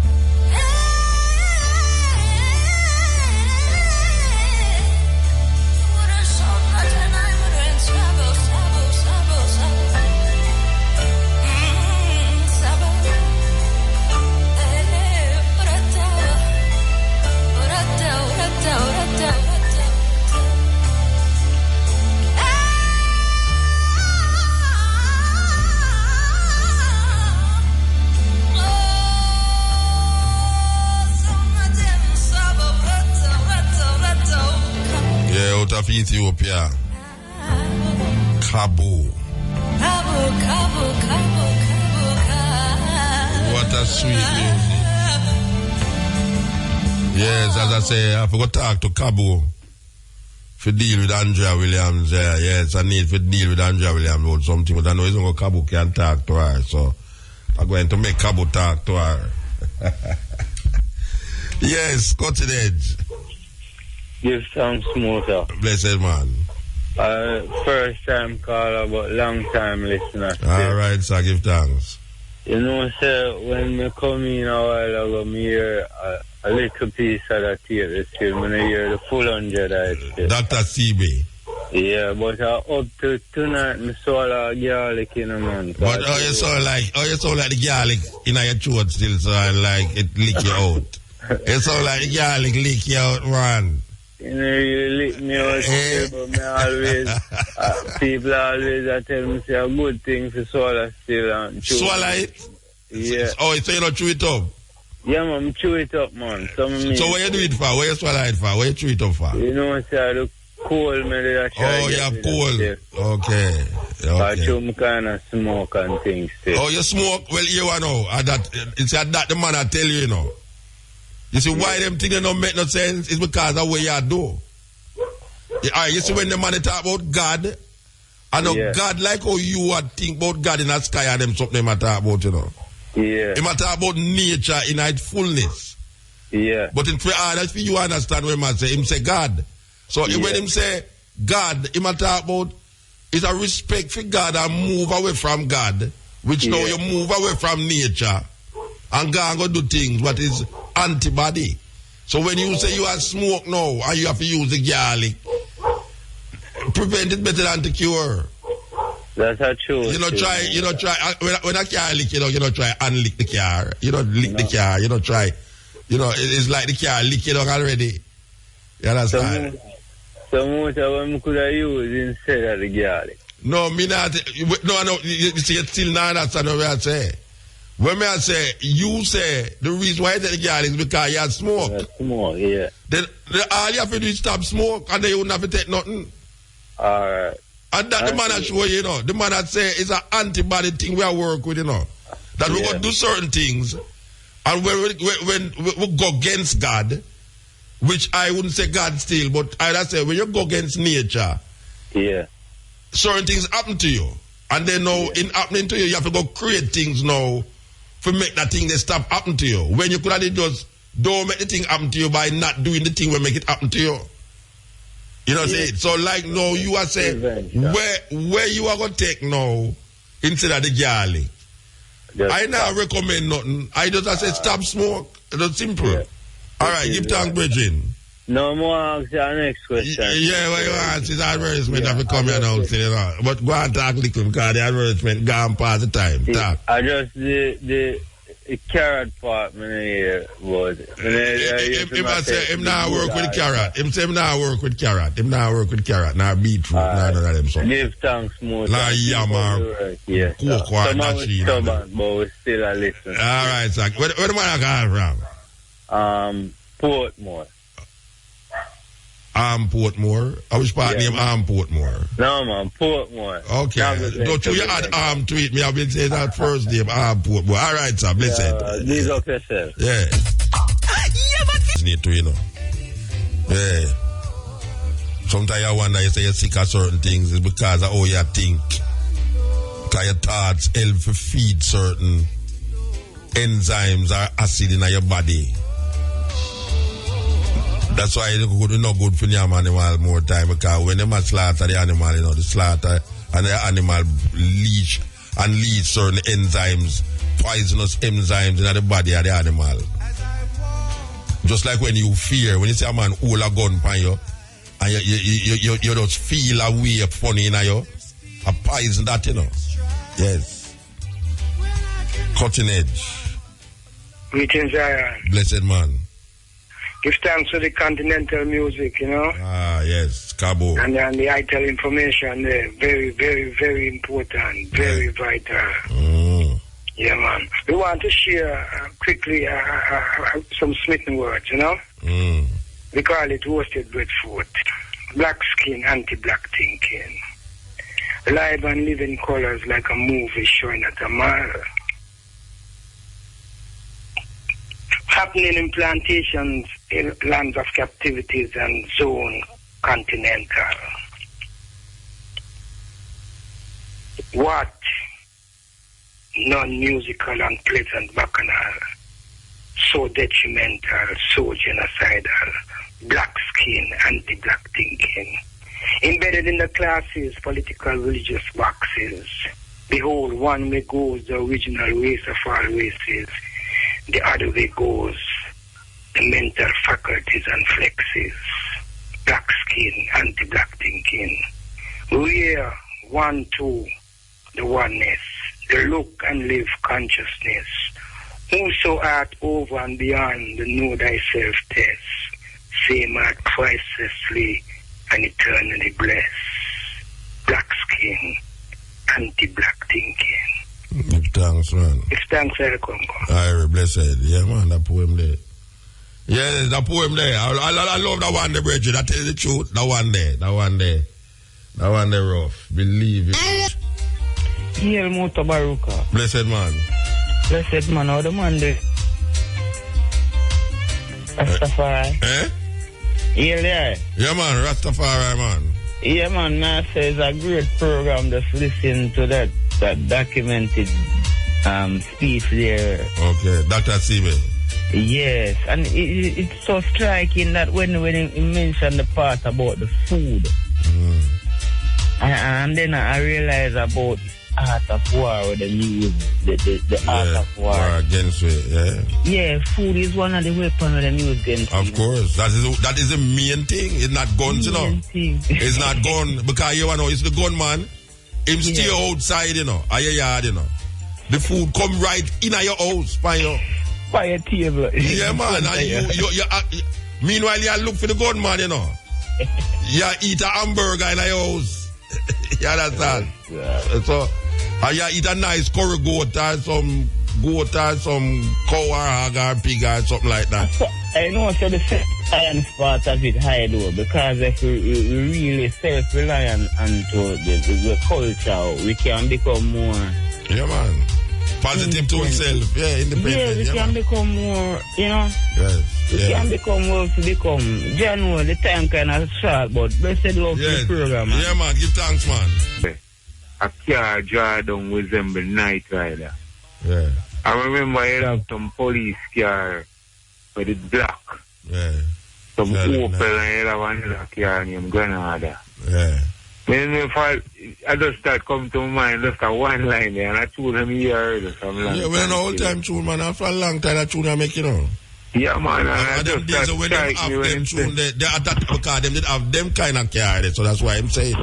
Of Ethiopia, Cabo. What a sweet music. Yes, as I say, I forgot to talk to Cabo for deal with Andrea Williams. Yes, I need to deal with Andrea Williams about something, but I know isn't Cabo can talk to her, so I'm going to make Cabo talk to her. Yes, cut to the edge. Give thanks, Muta. Blessed man. First time caller, but long time listener. All right, sir, give thanks. You know, sir, when I come in a while ago, I hear a little piece of that tape still. When I hear the full 100 I still. Dr. CB. Yeah, but up to tonight, I saw a lot of garlic in a man. But you sound like the garlic in your throat still, so like it lick you out. It sound like the garlic lick you out, man. You know, you lick me out here, but me always, people always tell me say a good thing for swallow still. And swallow it? Yeah. Oh, so you don't chew it up? Yeah, man, chew it up, man. So what you do it for? What you swallow it for? What you chew it up for? You know, say the cold, me that oh, you have cold. Okay. I chew kind of smoke and things still. Oh, you smoke? Well, you know, it's that the man I tell you, you know. You see, why them things don't make no sense is because of what you do. You see, when the man talk about God, I know God like how you would think about God in the sky and them something they talk about, you know. Yeah. He talk about nature in its fullness. Yeah. But in for honest, for you understand what he say. Him say God. So when him say God, he talk about is a respect for God and move away from God, which now you move away from nature and go and go do things what is antibody. So when you say you have smoke now and you have to use the garlic, prevent it better than to cure. That's a true. You know, try. When a car lick, you know, try and lick the car. You don't lick the car. You don't try. You know, it's like the car lick it already. You understand? So much of them could have used instead of the garlic. No, me not. No. You see, it's still not understand what I say. When I say, you say the reason why you take the garlic is because you have smoke. Smoke, yeah. Then all you have to do is stop smoke and then you wouldn't have to take nothing. Alright. And that the man that show you know. The man that say it's an antibody thing we are work with, you know. That we're going to do certain things. And when we go against God, which I wouldn't say God still, but I'd say when you go against nature, certain things happen to you. And then now, in happening to you, you have to go create things now to make that thing they stop happening to you. When you could have just don't make the thing happen to you by not doing the thing will make it happen to you. You know what I'm saying? So like now you are saying where you are going to take now instead of the garlic. I now recommend nothing. I just say stop smoke. It's simple. All right, give thanks, Bridging. No more ask your next question. What you ask is advertisement have to come here now. But go and talk little because the advertisement gone past the time. Talk. I just the carrot part, man, here was. Him now work with carrot. Him say him now work with carrot. Him now work with carrot. Now beetroot. None of them something. Give thanks more. Like yam or cocoa or machine. Stubborn, but we still a listen. All right, sir. Where the man I call from? Portmore. Portmore? I wish part name Portmore. No, man, Portmore. Okay. Don't you add to it. Me, I've been saying that first name, Portmore. All right, sir. Listen. These up yourself. Yeah. Need to, you know. Yeah. Sometimes I wonder, you say you're sick of certain things, it's because of how you think. Because your thoughts help to feed certain enzymes or acid in your body. That's why it's not good for the animal more time, because when they slaughter the animal, you know, the slaughter and the animal leach certain enzymes, poisonous enzymes in the body of the animal. Just like when you fear, when you see a man hold a gun on you, and you just feel a way funny in you, a poison that, you know. Yes. Cutting edge. Greetings, Zion. Blessed man. Give thanks to the continental music, you know. Ah, yes, Cabo. And the ITEL information there, very, very, very important, very vital. Yeah, man. We want to share quickly some smitten words, you know. We call it roasted breadfruit, black skin, anti-black thinking. Live and living colors like a movie showing at a mile. Happening in plantations in lands of captivities and zone continental. What non-musical and pleasant bacchanal, so detrimental, so genocidal, black skin, anti-black thinking, embedded in the classes, political, religious boxes. Behold, one way goes the original race of all races, the other way goes the mental faculties and flexes, black skin, anti-black thinking. We are 1, 2, the oneness, the look and live consciousness. Whoso art over and beyond the know thyself test, same heart, pricelessly and eternally blessed. Black skin, anti-black thinking. Give thanks, man. Give thanks, Congo. Aye, blessed. Yeah, man, that poem there. Yeah, that poem there. I love that one there, Bridget. I tell you the truth. That one there. That one there rough. Believe it. Here, Mutabaruka. Blessed man. Blessed man, how the man there? Rastafari. Eh? Here there. Yeah, man, Rastafari, man. Yeah, man, I say it's a great program. Just listen to that documented speech there. Okay, Dr. Sibe. Yes, and it's so striking that when he mentioned the part about the food, and then I realized about art of war with the news, the art of war. War against it, yeah. Yeah, food is one of the weapons of the news against. Of course, that is the main thing. It's not guns, you know. It's not gun because you know it's the gun man. Him stay outside, you know, at your yard, you know. The food come right in your house, by your table. Yeah, man. And you meanwhile, you look for the gun man, you know. You eat a hamburger in your house. You understand? So, you eat a nice curry goat or some cow or hog or pig or something like that. So, I know so the science part of it high though, because if we really self-reliant onto the culture, we can become more. Yeah, man. Positive to himself, independent. Yeah, we can become more, you know. Yes. We can become more to become. January, the time kind of short, but blessed love for the program, man. Yeah, man, give thanks, man. A car drive down resemble Night Rider. Yeah. I remember I had some police car, but it's black. Yeah. Some Opel and I had another car named Granada. Yeah. Then if I just start coming to my mind, just a one line there, and I told him he heard or something like that. Yeah, well, the whole time tune, man. After a long time, that tune I make, you know. Yeah, man. And them days when them have them tune, they attack because them did have them kind of car, so that's why I'm saying.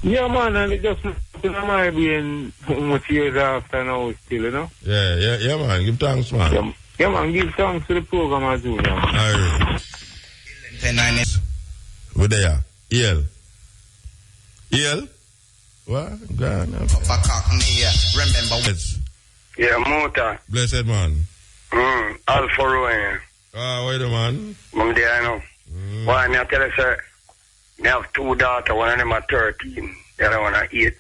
Yeah, man, and it just in my being much years after now still, you know? Yeah, man. Give thanks, man. Yeah, man. Give thanks to the program I do, man. Alright. Where they are? EL? What? God, no. Remember. Yeah, Mota. Blessed man. Alpha Rowan. Wait a man. I'm there, I know. Why, I tell you, sir, I have two daughters, one of them are 13, the other one are 8.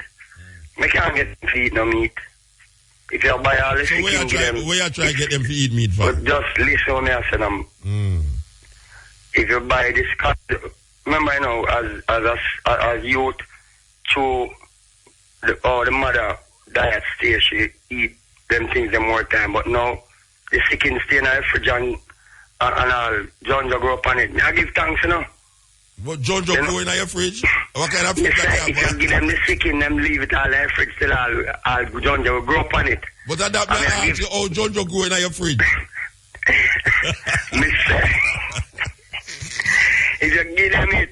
I can't get them to eat no meat. If you buy all the so chicken, where you try to get them to eat meat for? But just listen to me, I said, if you buy this, remember, you know, as youth, to the mother diet stage, she eat them things them more time, but now the chicken stay in the fridge and all, John grow up on it. I give thanks, you know. But John grow in your fridge? What kind of food that you have? If you give them the chicken, them leave it all in the fridge till all John will grow up on it. But that may I ask you how John grow in your fridge? If you give them it,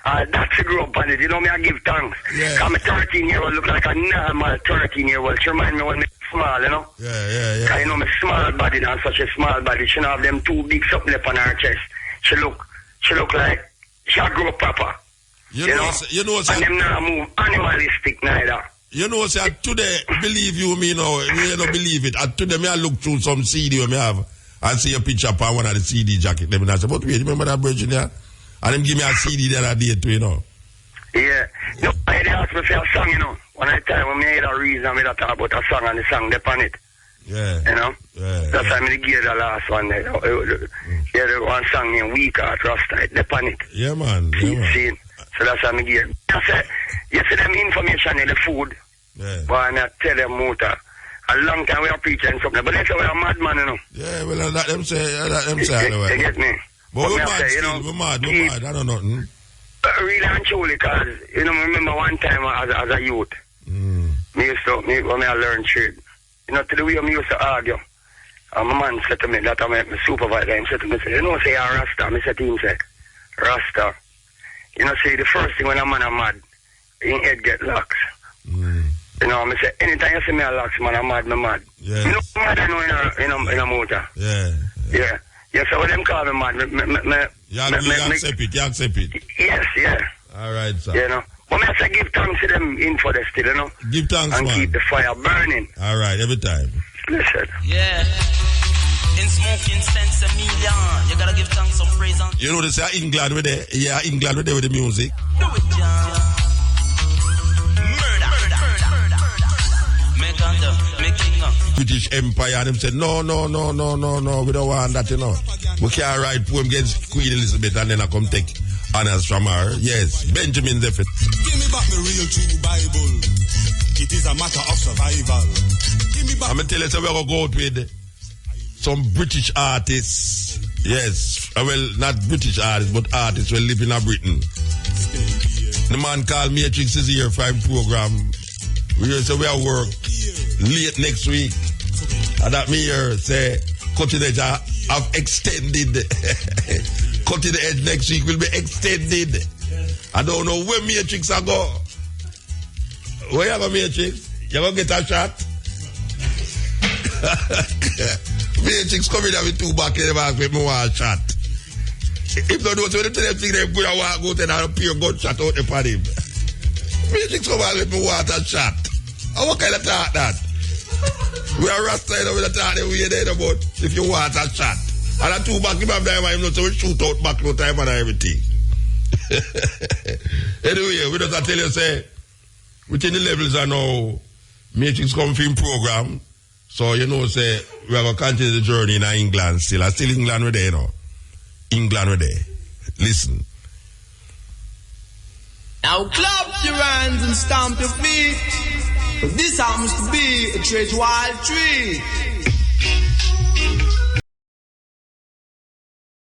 that's a grow up on it. You know me, I give thanks. Yeah. I'm a 13-year-old, look like a normal 13-year-old. She remind me when I'm small, you know? Yeah. You know, my small body, now such a small body. She don't have them two big something up on her chest. She look like she grew up proper. You know, and them not move animalistic neither. You know, say today, believe you me now, you don't believe it. And today, me I look through some CD where me have and see a picture upon one of the CD jacket. Them and I say, but wait, remember that bridge in there? And them give me a CD that I did too, you know. Yeah. No, I asked me for a song, you know. When I tell when me had a reason, I talk about a song and the song depend on it. Yeah. You know? Yeah. That's why I gave the last one there. Yeah, the one song named Weak Heart Rasta, it depend on it. Yeah, man. See? So that's why I gave. I said, you see them information in the food. Yeah. But I tell them Muta. A long time we are preaching something, but they say we are madman, you know. Yeah, well, let them say anyway. They get me. But we're mad say, still, you know, we're mad, I don't know nothing. Really and truly, because, you know, I remember one time as a youth, when I learned trade, you know, to the way I used to argue, and my man said to me, that my supervisor, he said to me, you know, say, you're a Rasta. I said to him, say, Rasta. You know, say, the first thing when a man is mad, his head get locks. You know, I say, anytime you see me a locks, man, I'm mad, I'm mad. Yes. You know, mad I know in a motor. Yeah. Yeah. Yes, I want them call me, man. You accept it. Yes, yeah. All right, sir. You know. But I say give thanks to them in for the still, you know. Give thanks, and man. Keep the fire burning. All right, every time. Listen. Yeah. In smoking sense a million. You gotta give thanks and praise on. You know they say England with there. Yeah, England with there with the music. Do it, John. Murder. Make British Empire and them said no, we don't want that, you know. We can't write poem against Queen Elizabeth and then I come take honors from her. Yes, Benjamin Zephyr. Give me back my real true Bible. It is a matter of survival. Give me back. I'm going to tell you, so we're going to go out with some British artists. Yes, well, not British artists, but artists who live in Britain. The man called Matrix is here for his program. We say we are work late next week. And that me here say Cutting Edge have extended. Cutting Edge next week will be extended. I don't know where Matrix are go. Where you go, Matrix? You gonna get a shot? Matrix come in with two back in the back with me one shot. If not, do so they tell them thing they good and walk out and I'll pure gunshot out the pan him. Matrix come out with me water shot. And what kind of talk that? We are Rasta, you know, with the talk that we there about if you want a shot. And a two back him have time and him so we shoot out back no time and everything. Anyway, we just tell you say within the levels are now Matrix come film program. So you know say we are gonna continue the journey in England still. I still England we're there, you know. England we're there. Listen. Now clap your hands and stamp your feet. This happens to be a treasure wild tree.